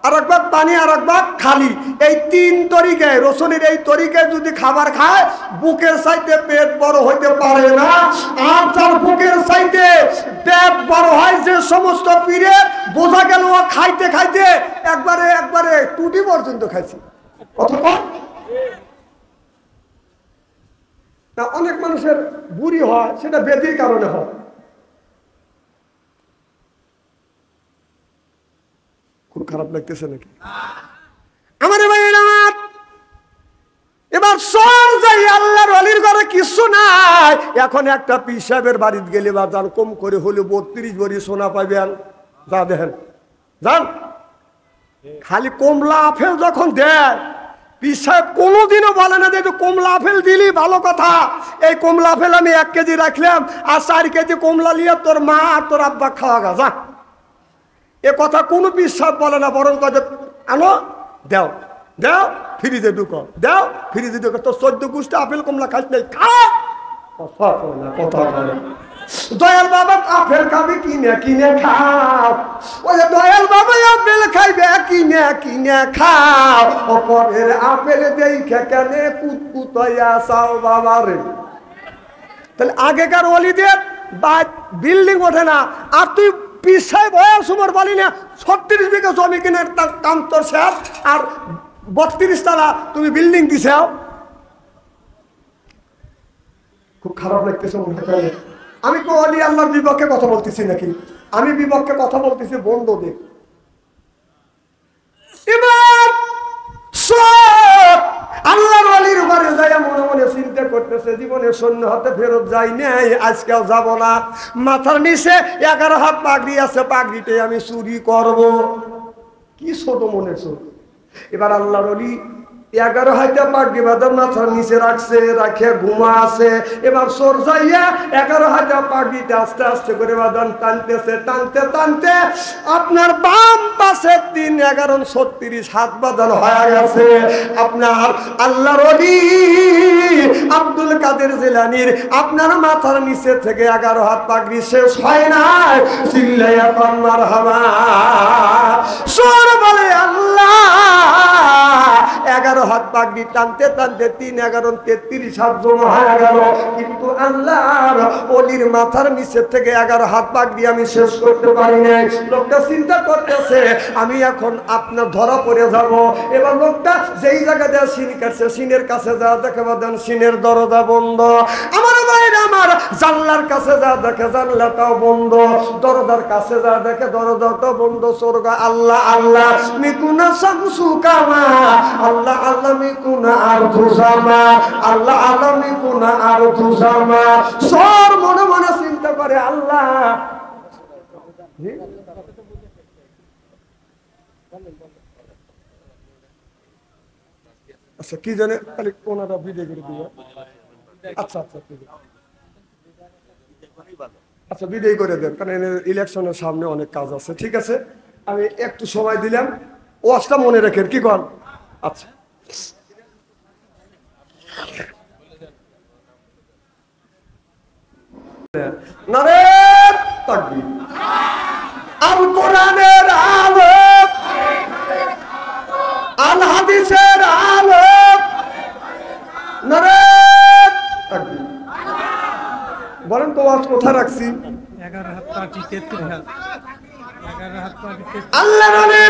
আর 1 ভাগ পানি আর 1 ভাগ খালি, এই 3 তরিকায়, রসুলের এই তরিকায় যদি খাবার খায় বুকের চাইতে পেট বড় হইতে পারে না। আর যার বুকের চাইতে পেট বড় হয়, যে সমস্ত পীরে বোঝা গেল ও খাইতে খাইতে একবারে টুটি পর্যন্ত খাইছে। অথবা না, অনেক মানুষের বুড়ি হয়, সেটা ব্যাধির কারণে হয়। খুব খারাপ লাগতেছে নাকি আমার ভাই? এবার সর যাই, আল্লাহর ওলির ঘরে কিছু নাই। এখন একটা পীর সাহেবের বাড়িতে গেলে বা যান, কম করে হলে 32 ভরি সোনা পাইবেন। যা দেখেন, যান, খালি কমলা আপেল যখন দেয়, পীর সাহেব কোনোদিনও বলে না যে কমলা আপেল দিলি ভালো কথা, এই কমলা আপেল আমি 1 কেজি রাখলাম, আর 4 কেজি কমলা নিয়ে তোর মা আর তোর আব্বা খাওয়া গা, যা। এ কথা কোনো পীর সাহেব বলে না, বরং কাজে আনো, দেও দেও, ফ্রিজে ঢুকো, দেও ফ্রিজে ঢুকো, তোর 14 গুষ্টি আপেল কমলা খাইস নাই, খা। কথা বলে দয়াল বাবা আপেল খাবি কিনে কিনে খাও, ওই যে দয়াল বাবা আপেল খাইবে কিনে কিনে খাও, অপরের আপেল দেখে কেন কুতকুতাইয়া চাও বাবা রে। তাহলে আগেকার ওলিদের বিল্ডিং ওঠে না, আর তুই পীর সাহেব হওয়ার সময় বলি না 36 বিঘা জমি কিনে কাম তোর শেষ, আর 32 তলা তুমি বিল্ডিং দিছাও। খুব খারাপ লাগতেছে মনে হয়। আমি তো অলি আল্লাহর বিপক্ষে কথা বলতেছি নাকি? আমি বিপক্ষে কথা বলতেছি বন্ধুদের। এবার আল্লাহর ওলির ঘরে যাইয়া মনে মনে চিন্তা করতেছে, জীবনে সৈন্য হাতে ফেরত যাই নাই, আজকেও যাব না। মাথার নিচে 11 হাত পাগড়ি আছে, পাগড়িতে আমি চুরি করব। কি ছোট মনে ছোট। এবার আল্লাহর ওলি 11 হাতে পাগড়ি বাঁধা মাথার নিচে রাখছে, রাখে ঘুমা আছে। এবার সর যাইয়া 11 হাতে পাগড়িটা আস্তে আস্তে করে বাঁধান টানতেছে, টানতে টানতে আপনার বাম পাশে 3 11 36 হাত বাঁধান হয়ে গেছে। আপনার আল্লাহর ওলি আব্দুল কাদের জিলানীর আপনার মাথার নিচে থেকে 11 হাত পাগড়ি শেষ হয় নাই। চিল্লাইয়া কোন মারহাবা, সর বলে আল্লাহ। 11 হাত পাগড়ি টানতে টানতে 3 11 33 হাত জমা হয়ে গেল, কিন্তু আল্লাহর ওলির মাথার নিচে থেকে 11 হাত পাগড়ি আমি শেষ করতে পারি নাই। লোকটা চিন্তা করতেছে আমি এখন আপনার ধরা পড়ে যাব। এবার লোকটা যেই জায়গাতে সিন কাটছে, সিনের কাছে যা দেখে বাদান সিনের দরজা বন্ধ। আমার ভাইরা আমার, জানলার কাছে যা দেখে জানলাটাও বন্ধ, দরজার কাছে যা দেখে দরজাটাও বন্ধ। স্বর্গ আল্লাহ আল্লাহ মিকুনা শামসু কামা, আল্লাহ আল্লাহ মিকুনা আরদু জামা, আল্লাহ আল্লাহ মিকুনা আরদু জামা। সর মনে মনে চিন্তা করে আল্লাহ। আচ্ছা কি জানে, খালি কোনটা ভিডিও করে দিও। আচ্ছা আচ্ছা ঠিক আছে, আচ্ছা বিদায় করে দেন, কারণ ইলেকশনের সামনে অনেক কাজ আছে। ঠিক আছে, আমি একটু সময় দিলাম, ওয়াজটা মনে রাখেন, কি কর? আচ্ছা নারে তাকবীর। আল কোরআনের আলো, আল হাদিসের আলো, নারে তাকবীর। বলেন তো আজ কোথায় রাখছি? 11 হাত পাটি 33 হাত 11 হাত পাটি 33 আল্লাহর ওলি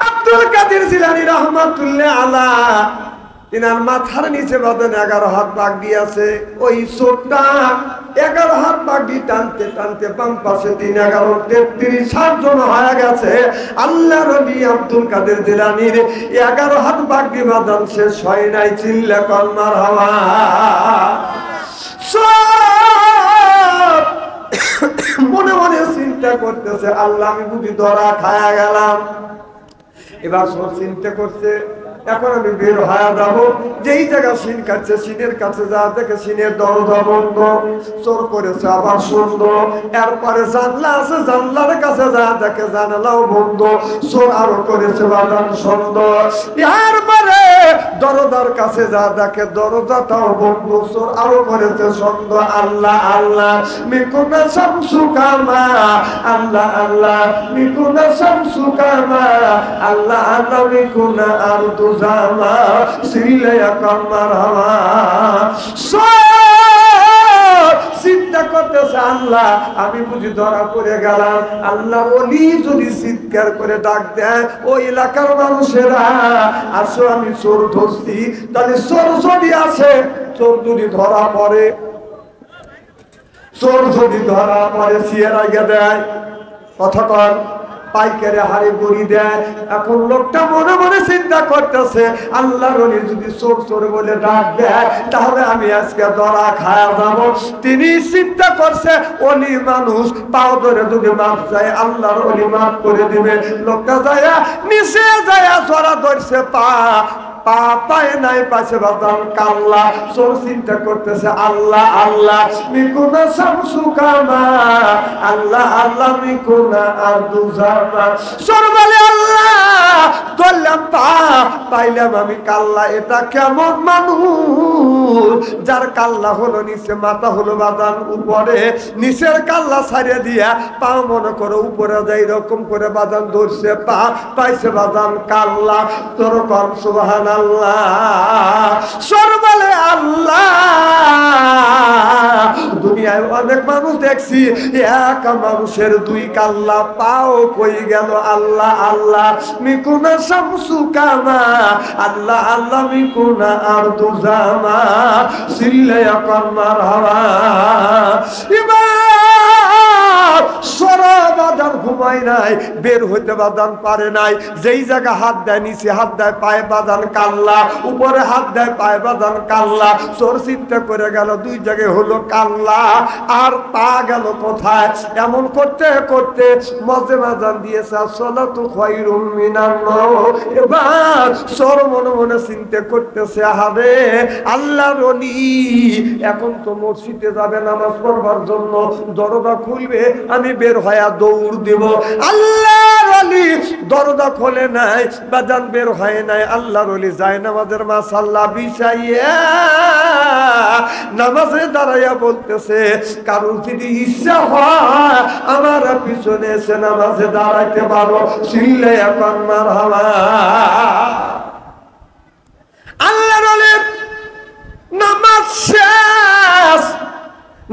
আব্দুল কাদের জিলানী রাহমাতুল্লাহ আলাইহি তিনার মাথার নিচে বাঁধেন 11 হাত পাক দিয়েছে। ওই চোরটা 11 হাত পাক দিয়ে টানতে টানতে বাম পাশে 3 11 33 হাত জন হয়ে গেছে। আল্লাহর ওলি আব্দুল কাদের জিলানীর 11 হাত পাক দিয়ে বাঁধন শেষ হয় নাই। চিল্লা কর মারহাবা। মনে মনে চিন্তা করতেছে, আল্লাহ আমি বুঝি ধরা খায়া গেলাম। এবার সব চিন্তা করছে, এখন আমি বের হয়ে যাবো। যেই জায়গা সিন কাটছে, সিনের কাছে যা দেখে সিনের দরজা বন্ধ। চোর করেছে আবার সুন্দর। এরপরে জানলা আছে, জানলার কাছে যা দেখে জানালাও বন্ধ। চোর আরো করেছে বাগান সুন্দর। এরপরে দরজার কাছে যা দেখে দরজাটাও বন্ধ। চোর আরো করেছে সুন্দর। আল্লাহ আল্লাহ মিকুনা শামসু কামা, আল্লাহ আল্লাহ মিকুনা শামসু কামা, আল্লাহ আল্লাহ মিকুনা আরদু জামা, সিল্লায়া কামার হাওয়া। চিন্তা করতেছে, আল্লাহ আমি বুঝি ধরা পড়ে গেলাম। আল্লাহ ওলি যদি চিৎকার করে ডাক দেয়, ওই এলাকার মানুষেরা আসো আমি চোর ধরছি, তাহলে চোর যদি আছে, চোর যদি ধরা পড়ে, চোর যদি ধরা পড়ে সিয়ের আগে দেয়, কথা কর পাইকারে হারে গড়ি দেয়। এখন লোকটা মনে মনে চিন্তা করতেছে, আল্লাহর ওলি যদি চোর চোর বলে ডাক দেয়, তাহলে আমি আজকে ধরা খায়া যাব। তিনি চিন্তা করছে, ওলি মানুষ পাও ধরে যদি মাপ যায়, আল্লাহর ওলি মাফ করে দিবে। লোকটা যায়া নিচে যায়া জড়া ধরছে পা, পা পায় নাই, পাশে বাদাম কাল্লা। চোর চিন্তা করতেছে, আল্লাহ আল্লাহ মিকুনা শামসু কামা, আল্লাহ আল্লাহ মিকুনা আরদু জামা। চোর বলে, আল্লাহ ধরলাম পা, পাইলাম আমি কাল্লা। এটা কেমন মানুষ যার কাল্লা হলো নিচে, মাথা হলো বাদাম উপরে, নিচের কাল্লা ছাড়িয়ে দিয়া পা মনে করো উপরে যায়, এরকম করে বাদাম ধরছে, পা পাইছে বাদাম কাল্লা। তোর কম সুবহান সরবালে আল্লাহ। দুনিয়ায় অনেক মানুষ দেখছি, এক মানুষের 2 কাল্লা, পাও কই গেল। আল্লাহ আল্লাহ মিকুনা শামসু কামা, আল্লাহ আল্লাহ মিকুনা আরদু জামা, সিল্লায়া কর মারহাবা। বাদান ঘুমায় নাই, বের হইতে বাদান পারে নাই। যেই জায়গা হাত দেয়, নিচে হাত দেয়, পায়ে বাদান কাল্লা, উপরে হাত দেয়, পায়ে বাদান কাল্লা। চোর চিন্তা করে গেল 2 জায়গায় হলো কাল্লা, আর পা গেল কোথায়? এমন করতে করতে মজে বাদান দিয়েছে সালাতু খায়রুম মিনান নাওম। এবার চোর মনে মনে চিন্তা করতেছে, আহারে আল্লাহর ওলি এখন তো মসজিদে যাবে নামাজ পড়বার জন্য, দরজা খুলবে, আমি বের হয়ে দৌড় দেব। আল্লাহর ওলি দরজা খোলে নাই, বাজান বের হয় নাই। আল্লাহর ওলি যায় নামাজের মাসাল্লা বিছাইয়া নামাজে দাঁড়াইয়া বলতেছে, কারণ যদি ইচ্ছা হয় আমার পিছনে এসে নামাজে দাঁড়াইতে পারো, সিল্লায়া কর মারহাবা। আল্লাহর ওলি নামাজ শেষ,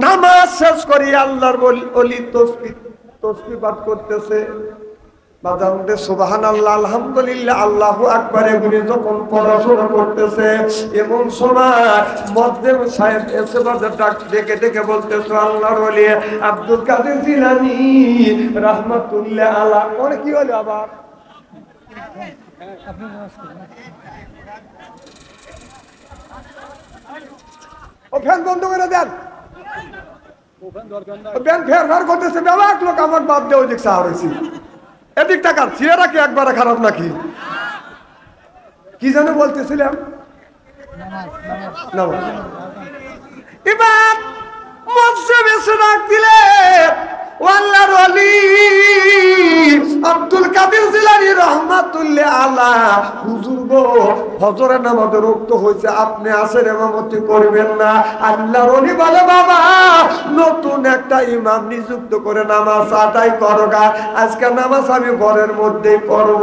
নামাজ শেষ করি আল্লাহর ওলি তসবিহ পাঠ করতেছে। বাজানতে সুবহানাল্লাহ, আলহামদুলিল্লাহ, আল্লাহু আকবার এগুলি যখন পড়াশোনা করতেছে, এমন সময় মুয়াজ্জিন সাহেব এসে বাজার ডাক ডেকে ডেকে বলতেছে, আল্লাহর ওলি আব্দুল কাদের জিলানী রাহমাতুল্লাহ আলাইহি। ওর কি হলো আবার? ও ফ্যান বন্ধ করে দেন, ব্যান ফের করতেছে। বেবাক লোক আমার বাদ দিয়ে ওই দিক সাহার হয়েছি, এদিক টাকার চেহারা কি একবারে খারাপ নাকি? কি যেন বলতেছিলাম? এবার মৎস্য বেশি ডাক দিলে আল্লাহর ওলি আব্দুল কাদের জিলানী রহমাতুল্লাহ আলাইহি হুজুর গো ফজরের নামাজে রক্ত হয়েছে, আপনি আসের ইমামতি করবেন না? আল্লাহর ওলি বলে বাবা নতুন একটা ইমাম নিযুক্ত করে নামাজ আদায় করোগা, আজকে নামাজ আমি ঘরের মধ্যেই করব।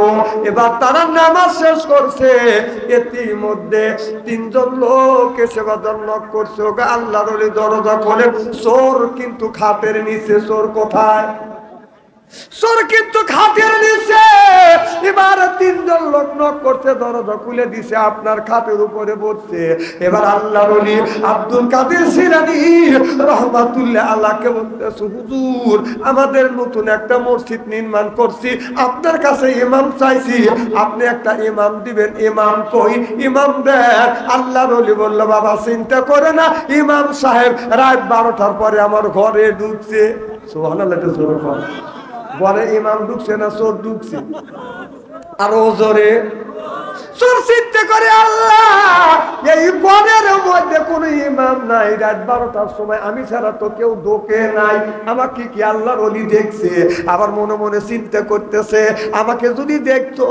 এবার তারা নামাজ শেষ করছে, ইতিমধ্যে তিনজন লোক এসে বাজার নক করছে, ওগা আল্লাহর ওলি দরজা খোলেন। চোর কিন্তু খাটের নিচে। চোর কোথায়? চোর কিন্তু খাটের নিচে। এবার তিনজন লোক নক করছে, দরজা খুলে দিছে, আপনার খাটের উপরে বসছে। এবার আল্লাহর ওলি আব্দুল কাদের জিলানী রহমাতুল্লাহ আলাইহি বলতেছে হুজুর আমাদের নতুন একটা মসজিদ নির্মাণ করছি, আপনার কাছে ইমাম চাইছি, আপনি একটা ইমাম দিবেন। ইমাম কই? ইমাম দেন। আল্লাহর ওলি বলল বাবা চিন্তা করে না, ইমাম সাহেব রাত 12টার পরে আমার ঘরে ঢুকছে। সুবহানাল্লাহ। জোরে বল। ঘরে ইমাম ঢুকছে না চোর ঢুকছে? আরো জোরে। চোর চিন্তা করে আল্লাহ এই ঘরের মধ্যে কোনো ইমাম নাই, রাত 12টার সময় আমি ছাড়া তো কেউ ঢোকে নাই, আমাকে কি আল্লাহর ওলি দেখছে? আবার মনে মনে চিন্তা করতেছে আমাকে যদি দেখতো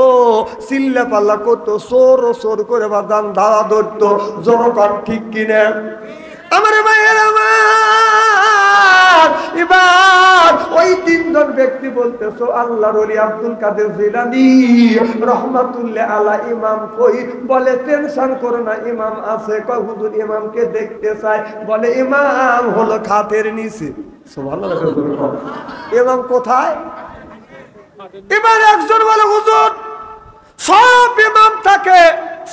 চিল্লা পাল্লা করতো, চোর চোর করে বা দান ধাওয়া ধরতো। জনগণ ঠিক কিনা? আমার মায়ের আমার এবার ওই তিনজন ব্যক্তি বলতেছো আল্লাহর ওলি আব্দুল কাদের জিলানী রহমাতুল্লাহ আলাইহি ইমাম কই? বলে টেনশন করো না, ইমাম আছে। কয় হুজুর ইমামকে দেখতে চাই। বলে ইমাম হলো খাটের নিচে। সুবহানাল্লাহ। ইমাম কোথায়? এবার একজন বলে হুজুর সব ইমাম থাকে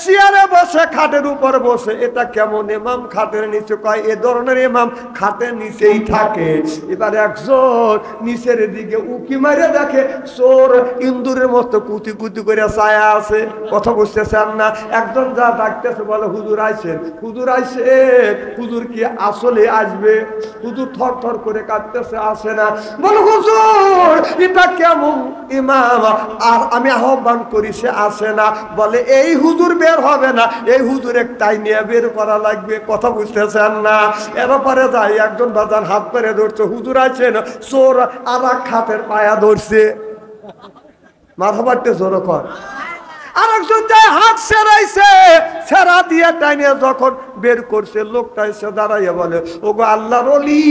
চেয়ারে বসে, খাটের উপর বসে, এটা কেমন ইমাম খাটের নিচে? কয় এ ধরনের ইমাম খাটের নিচেই থাকে। এবার একজন নিচের দিকে উকি মারে দেখে চোর ইন্দুরের মতো কুতি কুতি করে ছায়া আছে। কথা বুঝতেছেন না? একজন যা ডাকতেছে বলে হুজুর আইছেন, হুজুর আইছেন। হুজুর কি আসলে আসবে? হুজুর থর থর করে কাঁদতেছে, আসে না। বলে হুজুর এটা কেমন ইমাম, আর আমি আহ্বান করি সে আসে না। বলে এই হুজুর বের হবে না, এই হুজুর একটাই নিয়ে বের করা লাগবে। কথা বুঝতেছেন না? এরপরে যাই একজন বাজান হাত পেরে ধরছে, হুজুর আছেন। চোর আর এক হাতের পায়া ধরছে। মাথা পাটতে জোর কর। আরেকজন যায় হাত ছেড়াইছে, ছেড়া দিয়ে টাইনে যখন বের করছে, লোকটা এসে দাঁড়াইয়া বলে ওগো আল্লাহর ওলি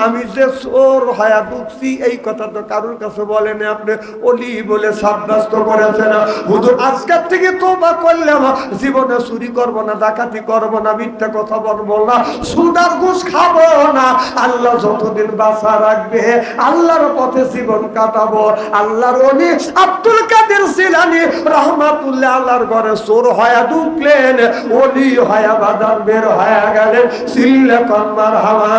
আমি যে চোর হয়ে ঢুকছি এই কথা তো কারোর কাছে বলেন, আপনি ওলি বলে সাব্যস্ত করেছেন। হুজুর আজকের থেকে তওবা করলাম, জীবনে চুরি করব না, ডাকাতি করব না, মিথ্যা কথা বলবো না, সুদার ঘুষ খাবো না। আল্লাহ যতদিন বাঁচা রাখবে আল্লাহর পথে জীবন কাটাবো। আল্লাহর ওলি আব্দুল কাদের জিলানী রহমাতুল্লাহ আল্লাহর ঘরে চোর হয়ে ঢুকলেন, ওলি হয়ে বাদান বের হয়ে গেলেন। সিল্লে কম্মার হাওয়া।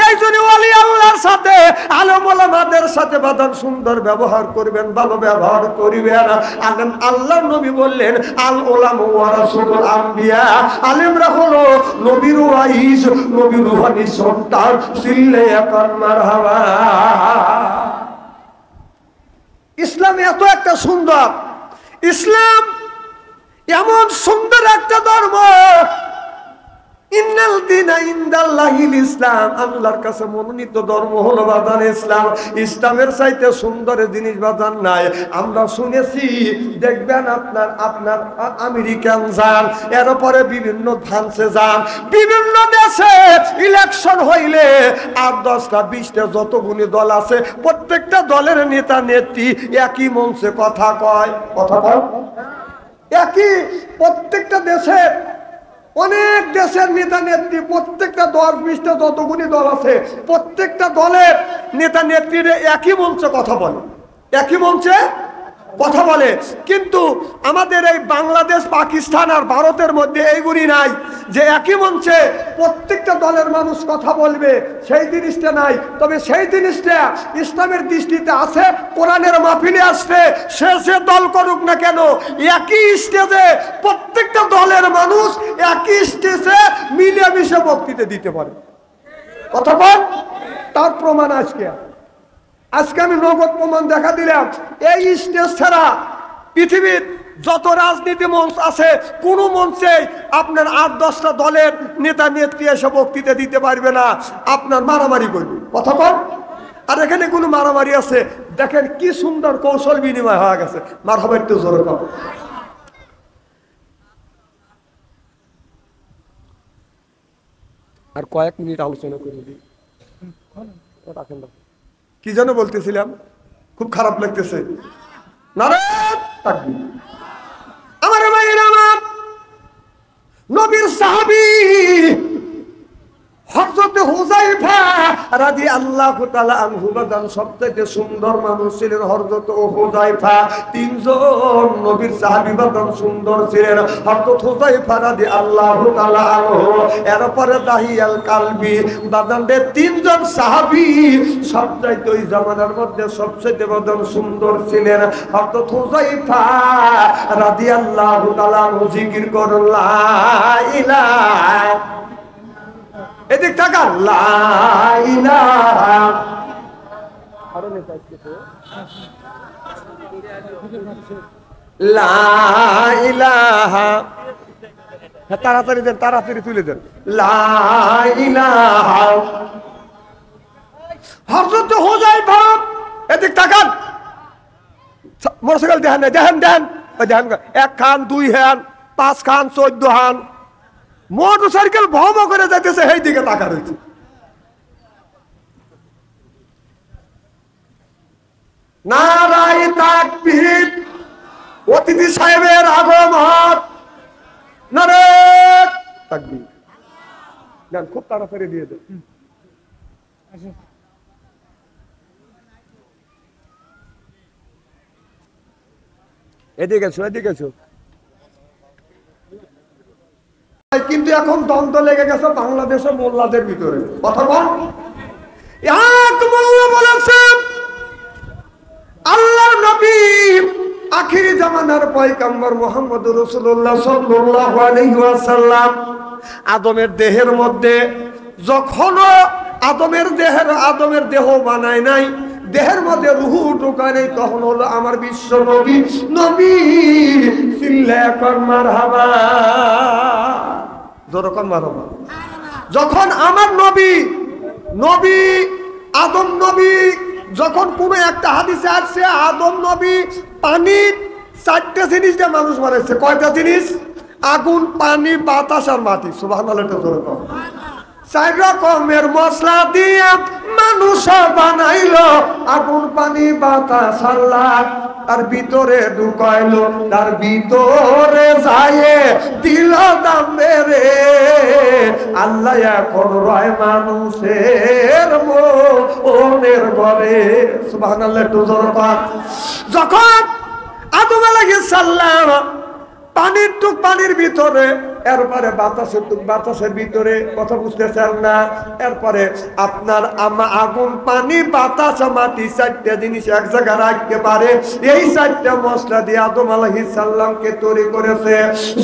এই জন্য ওলি আল্লাহর সাথে আলেম ওলামাদের সাথে বাদান সুন্দর ব্যবহার করবেন, ভালো ব্যবহার করিবেন। আলেম আল্লাহর নবী বললেন আল ওলামা ওয়ারাসাতুল আম্বিয়া, আলেমরা হলো নবীর ওয়ারিস, নবীর রূহানি সন্তান। সিল্লে কম্মার হাওয়া। ইসলাম এত একটা সুন্দর, ইসলাম এমন সুন্দর একটা ধর্ম। ইন্নাল দীনা ইনদাল্লাহিল ইসলাম, আল্লাহর কাছে মনোনীত ধর্ম হলো বাদান ইসলাম। ইসলামের চাইতে সুন্দর জিনিস বাদান নাই। আমরা শুনেছি দেখবেন আপনার আমেরিকান যান, এরপরে বিভিন্ন ফ্রান্সে যান, বিভিন্ন দেশে ইলেকশন হইলে 8, 10টা 20টা যতগুলি দল আছে প্রত্যেকটা দলের নেতা নেত্রী একই মঞ্চে কথা কয়। কথা কয় একই। প্রত্যেকটা দেশে অনেক দেশের নেতা নেত্রী, প্রত্যেকটা 10-20টা যতগুলি দল আছে প্রত্যেকটা দলের নেতা নেত্রীরা একই মঞ্চে কথা বলে, একই মঞ্চে কথা বলে। কিন্তু আমাদের এই বাংলাদেশ, পাকিস্তান আর ভারতের মধ্যে এইগুলি নাই যে একই মঞ্চে প্রত্যেকটা দলের মানুষ কথা বলবে, সেই জিনিসটা নাই। তবে সেই জিনিসটা ইসলামের দৃষ্টিতে আছে। কোরআনের মাহফিলে আসছে সে দল করুক না কেন, একই স্টেজে প্রত্যেকটা দলের মানুষ একই স্টেজে মিলেমিশে বক্তৃতা দিতে পারে। কথা বল। তার প্রমাণ আজকে আমি নগদ প্রমাণ দেখা দিলাম। এই স্টেজ ছাড়া পৃথিবীর যত রাজনীতি মঞ্চ আছে কোন মঞ্চে আপনার 8-10টা দলের নেতা নেত্রী এসে বক্তৃতা দিতে পারবে না, আপনার মারামারি করবে। কথা বল। আর এখানে কোনো মারামারি আছে? দেখেন কি সুন্দর কৌশল বিনিময় হয়ে গেছে। মারহাবা, একটু জোরে পাবো। আর কয়েক মিনিট আলোচনা করে দিই। কি যেন বলতেছিলাম, খুব খারাপ লাগতেছে। আমার ভাইয়েরা, আমার নবীর সাহাবী হযরত হুযায়ফা রাদিয়াল্লাহু তাআলা আনহু বাদান সবচেয়ে সুন্দর মানুষ ছিলেন হযরত হুযায়ফা। তিনজন নবীর সাহাবী বাদান সুন্দর ছিলেন। হযরত হুযায়ফা রাদিয়াল্লাহু তাআলা আনহু, এরপরে দাহিয়াল কালবি বাদান, তিনজন সাহাবী সবচেয়ে ওই জামানার মধ্যে সবচেয়ে বাদান সুন্দর ছিলেন। হযরত হুযায়ফা রাদিয়াল্লাহু তাআলা আনহু জিকির করেন লা ইলাহা, এদিক টাকা লা ইলাহা, লা ইলাহা, তাড়াতাড়ি দেন, তাড়াতাড়ি তুলে দেন, লা ইলাহা। হযরত হুযায়ফা, এদিক তাকান, মোটরসাইকেল দেখেন, দেখেন দেখেন, দেখেন 1 খান 2 হ্যান 5 খান 14 হান মোটরসাইকেল ভম করে যাইতেছে, সেই দিকে তাকা রয়েছে। নারায়ে তাকবীর, অতিথি সাহেবের আগমন, নারায়ে তাকবীর। দেন, খুব তাড়াতাড়ি দিয়ে দেন। এদিকে এসো, এদিকে এসো। কিন্তু এখন দ্বন্দ্ব লেগে গেছে বাংলাদেশের মোল্লাদের ভিতরে। কথা বল। এক মোল্লা বলেছেন আল্লাহর নবী আখিরি জামানার পয়গম্বর মুহাম্মদুর রাসূলুল্লাহ সাল্লাল্লাহু আলাইহি ওয়াসাল্লাম আদমের দেহের মধ্যে, যখন আদমের দেহ বানায় নাই, দেহের মধ্যে রুহু ঢোকায় নাই, তখন হলো আমার বিশ্ব নবী। নবী চিল্লায়া কর মারহাবা, যখন মারহাবা। যখন আমার নবী আদম নবী, যখন কোন একটা হাদিসে আসছে আদম নবী পানির 4টা জিনিস দিয়ে মানুষ বানাইছে। কয়টা জিনিস? আগুন, পানি, বাতাস আর মাটি। সুবহানাল্লাহ। 4 রকমের মশলা দিয়ে মানুষ বানাইলো, আগুন, পানি, বাতাস, আল্লাহ তার ভিতরে ঢুকাইলো, তার ভিতরে যায় দিল দাম রে আল্লাহ এখন রয় মানুষের মনের ঘরে। সুবহানাল্লাহ। একটু জোরে কর। যখন আদম আলাইহিস সালাম পানির ভিতরে, এরপরে বাতাসের ভিতরে, কথা বুঝতেছেন না? এরপরে আপনার আগুন, পানি, বাতাস, মাটি 4টা জিনিস এক জায়গায় রাখতে পারে। এই 4টা মশলা দিয়ে আদম আলাইহিস সালামকে তৈরি করেছে।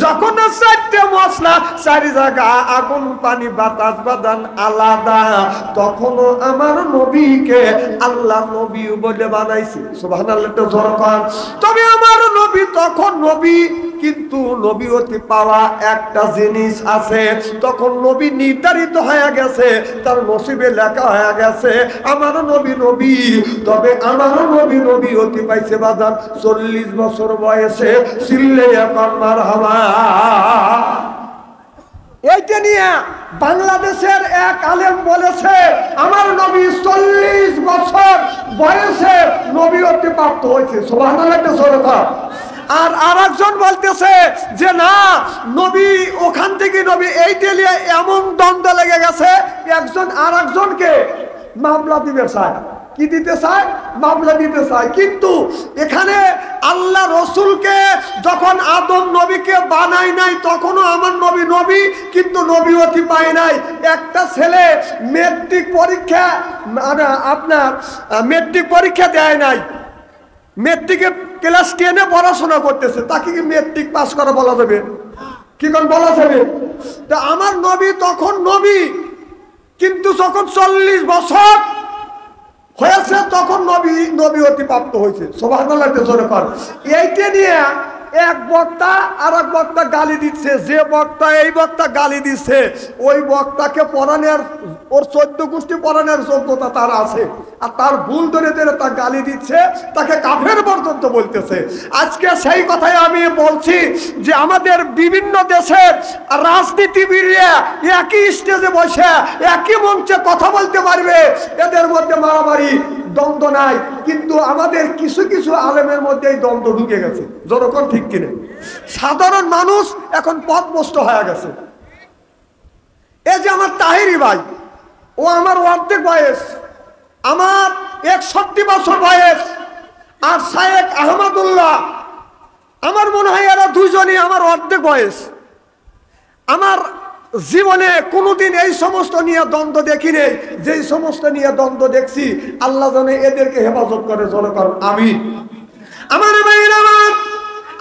যখন 4টা মশলা 4 জায়গা, আগুন, পানি, বাতাস, বাদান আলাদা, তখনও আমার নবীকে আল্লাহ নবী বলে বানাইছে। সুবহানাল্লাহ। তবে আমার নবী তখন নবী, কিন্তু নবীতি পাওয়া একটা জিনিস আছে। তখন নবী নির্ধারিত হয়ে গেছে, তার নসিবে লেখা হয়ে গেছে আমার নবী। তবে আমার নবীতি পাইছে বাদান 40 বছর বয়সে। চিল্লে এখন মারহাবা। এইটা নিয়ে বাংলাদেশের এক আলেম বলেছে আমার নবী 40 বছর বয়সে নবীতি প্রাপ্ত হয়েছে। সুবহানাল্লাহ। আর আরেকজন বলতেছে যে না, নবী ওখান থেকে নবী। এইটা নিয়ে এমন দ্বন্দ্ব লেগে গেছে, একজন আরেকজনকে মামলা দিতে চায়। কি দিতে চায়? মামলা দিতে চায়। কিন্তু এখানে আল্লাহ রসুলকে যখন আদম নবীকে বানাই নাই, তখনও আমার নবী, কিন্তু নবীতি পায় নাই। একটা ছেলে মেট্রিক পরীক্ষা দেয় নাই, মেট্রিকে ক্লাস 10-এ পড়াশোনা করতেছে, তাকে কি মেট্রিক পাস করা বলা যাবে? কি কোন বলা যাবে? তা আমার নবী তখন নবী, কিন্তু যখন 40 বছর হয়েছে তখন নবীতি প্রাপ্ত হয়েছে। সুবহানাল্লাহ। এইটা নিয়ে এক বক্তা আর এক বক্তা গালি দিচ্ছে, যে বক্তা এই বক্তা গালি দিচ্ছে ওই বক্তাকে পড়ানোর, ওর 14 গোষ্ঠী পড়ানোর যোগ্যতা তার আছে, আর তার ভুল ধরে ধরে তা গালি দিচ্ছে, তাকে কাফের পর্যন্ত বলতেছে। আজকে সেই কথাই আমি বলছি যে আমাদের বিভিন্ন দেশের রাজনীতিবিদরা একই স্টেজে বসে একই মঞ্চে কথা বলতে পারবে, এদের মধ্যে মারামারি দ্বন্দ্ব নাই, কিন্তু আমাদের কিছু কিছু আলেমের মধ্যে এই দ্বন্দ্ব ঢুকে গেছে। যতক্ষণ ঠিক কিনে সাধারণ মানুষ এখন পথভ্রষ্ট হয়ে গেছে। এই যে আমার তাহিরি ভাই, ও আমার অর্ধেক বয়স, আমার 61 বছর বয়স, আর শায়েখ আহমদুল্লাহ, আমার মনে হয় এরা দুজনই আমার অর্ধেক বয়স। আমার জীবনে কোনোদিন এই সমস্ত নিয়ে দ্বন্দ্ব দেখি নেই, যেই সমস্ত নিয়ে দ্বন্দ্ব দেখছি আল্লাহ জানে এদেরকে হেফাজত করে জনগণ। আমি আমার ভাইরা,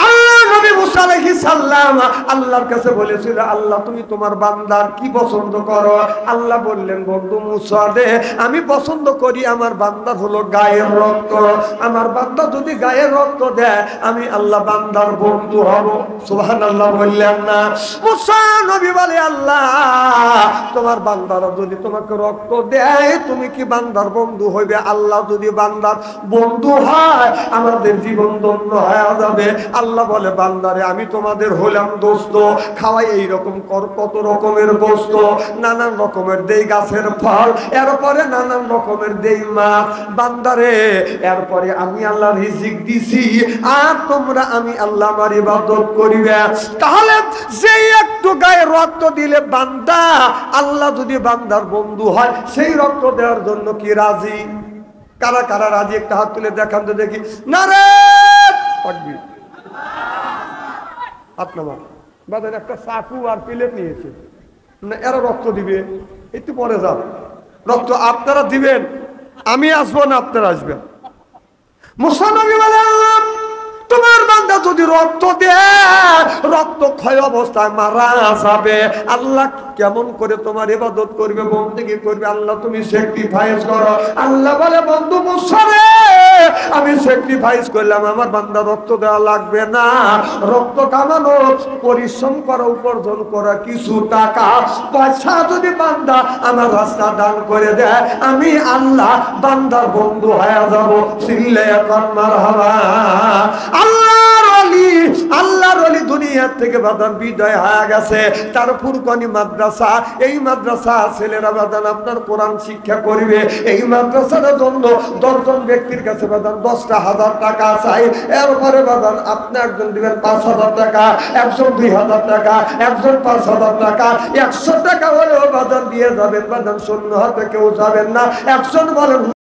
আল্লাহ নবী মুসা আলাইহিস সালাম আল্লাহর কাছে বলেছিল, আল্লাহ তুমি তোমার বান্দার কি পছন্দ করো? আল্লাহ বললেন, বন্ধু মুসা রে, আমি পছন্দ করি আমার বান্দার হলো গায়ের রক্ত। আমার বান্দা যদি গায়ের রক্ত দেয় আমি আল্লাহ বান্দার বন্ধু হব। সুবহানাল্লাহ বললেন না? মুসা নবী বলে, আল্লাহ তোমার বান্দারা যদি তোমাকে রক্ত দেয় তুমি কি বান্দার বন্ধু হইবে? আল্লাহ যদি বান্দার বন্ধু হয় আমাদের জীবন ধন্য হয়ে যাবে। আল্লাহ বলে, বান্দারে আমি তোমাদের হলাম দোস্ত, খাওয়াই এইরকম কত রকমের গোস্ত, নানান রকমের দেই গাছের ফল, এরপরে নানান রকমের দেই মাছ। বান্দারে এরপরে আমি আল্লাহ রিজিক দিছি, আর তোমরা আমি আল্লাহ আমার ইবাদত করিবে। তাহলে যেই একটু গায়ে রক্ত দিলে বান্দা, আল্লাহ যদি বান্দার বন্ধু হয় সেই রক্ত দেওয়ার জন্য কি রাজি? কারা কারা রাজি? একটা হাত তুলে দেখান তো দেখি। নারে তাকবীর। আপনার বাজারে একটা চাকু আর প্লেট নিয়েছে, না এরা রক্ত দিবে? একটু পরে যান, রক্ত আপনারা দিবেন, আমি আসবো না আপনারা আসবেন। মুসা নবী বলে, আল্লাহ তোমার বান্দা যদি রক্ত দেয় রক্ত ক্ষয় অবস্থায় মারা যাবে, আল্লাহ কেমন করে তোমার ইবাদত করবে, বন্দেগী করবে? আল্লাহ তুমি স্যাক্রিফাইস করো। আল্লাহ বলে, বন্ধু মুসা রে, আমি স্যাক্রিফাইস করলাম, আমার বান্দা রক্ত দেওয়া লাগবে না। রক্ত কামানো, পরিশ্রম করা, উপার্জন করা কিছু টাকা পয়সা যদি বান্দা আমার রাস্তা দান করে দেয় আমি আল্লাহ বান্দার বন্ধু হয়ে যাব। সিল্লে এখন মারহাবা। আল্লাহর ওলি দুনিয়া থেকে বাদান বিদায় হয়ে গেছে। তার ফুরকানি মাদ্রাসা, এই মাদ্রাসা ছেলেরা বাদান আপনার কোরআন শিক্ষা করবে। এই মাদ্রাসার জন্য 10 জন ব্যক্তির কাছে বাদান 10,000 টাকা চাই। এরপরে বাদান আপনি একজন দিবেন 5,000 টাকা, একজন 2,000 টাকা, একজন 5,000 টাকা, 100 টাকা হলেও বাদান দিয়ে যাবেন। বাদান শূন্য হাতে কেউ যাবেন না। একজন বলেন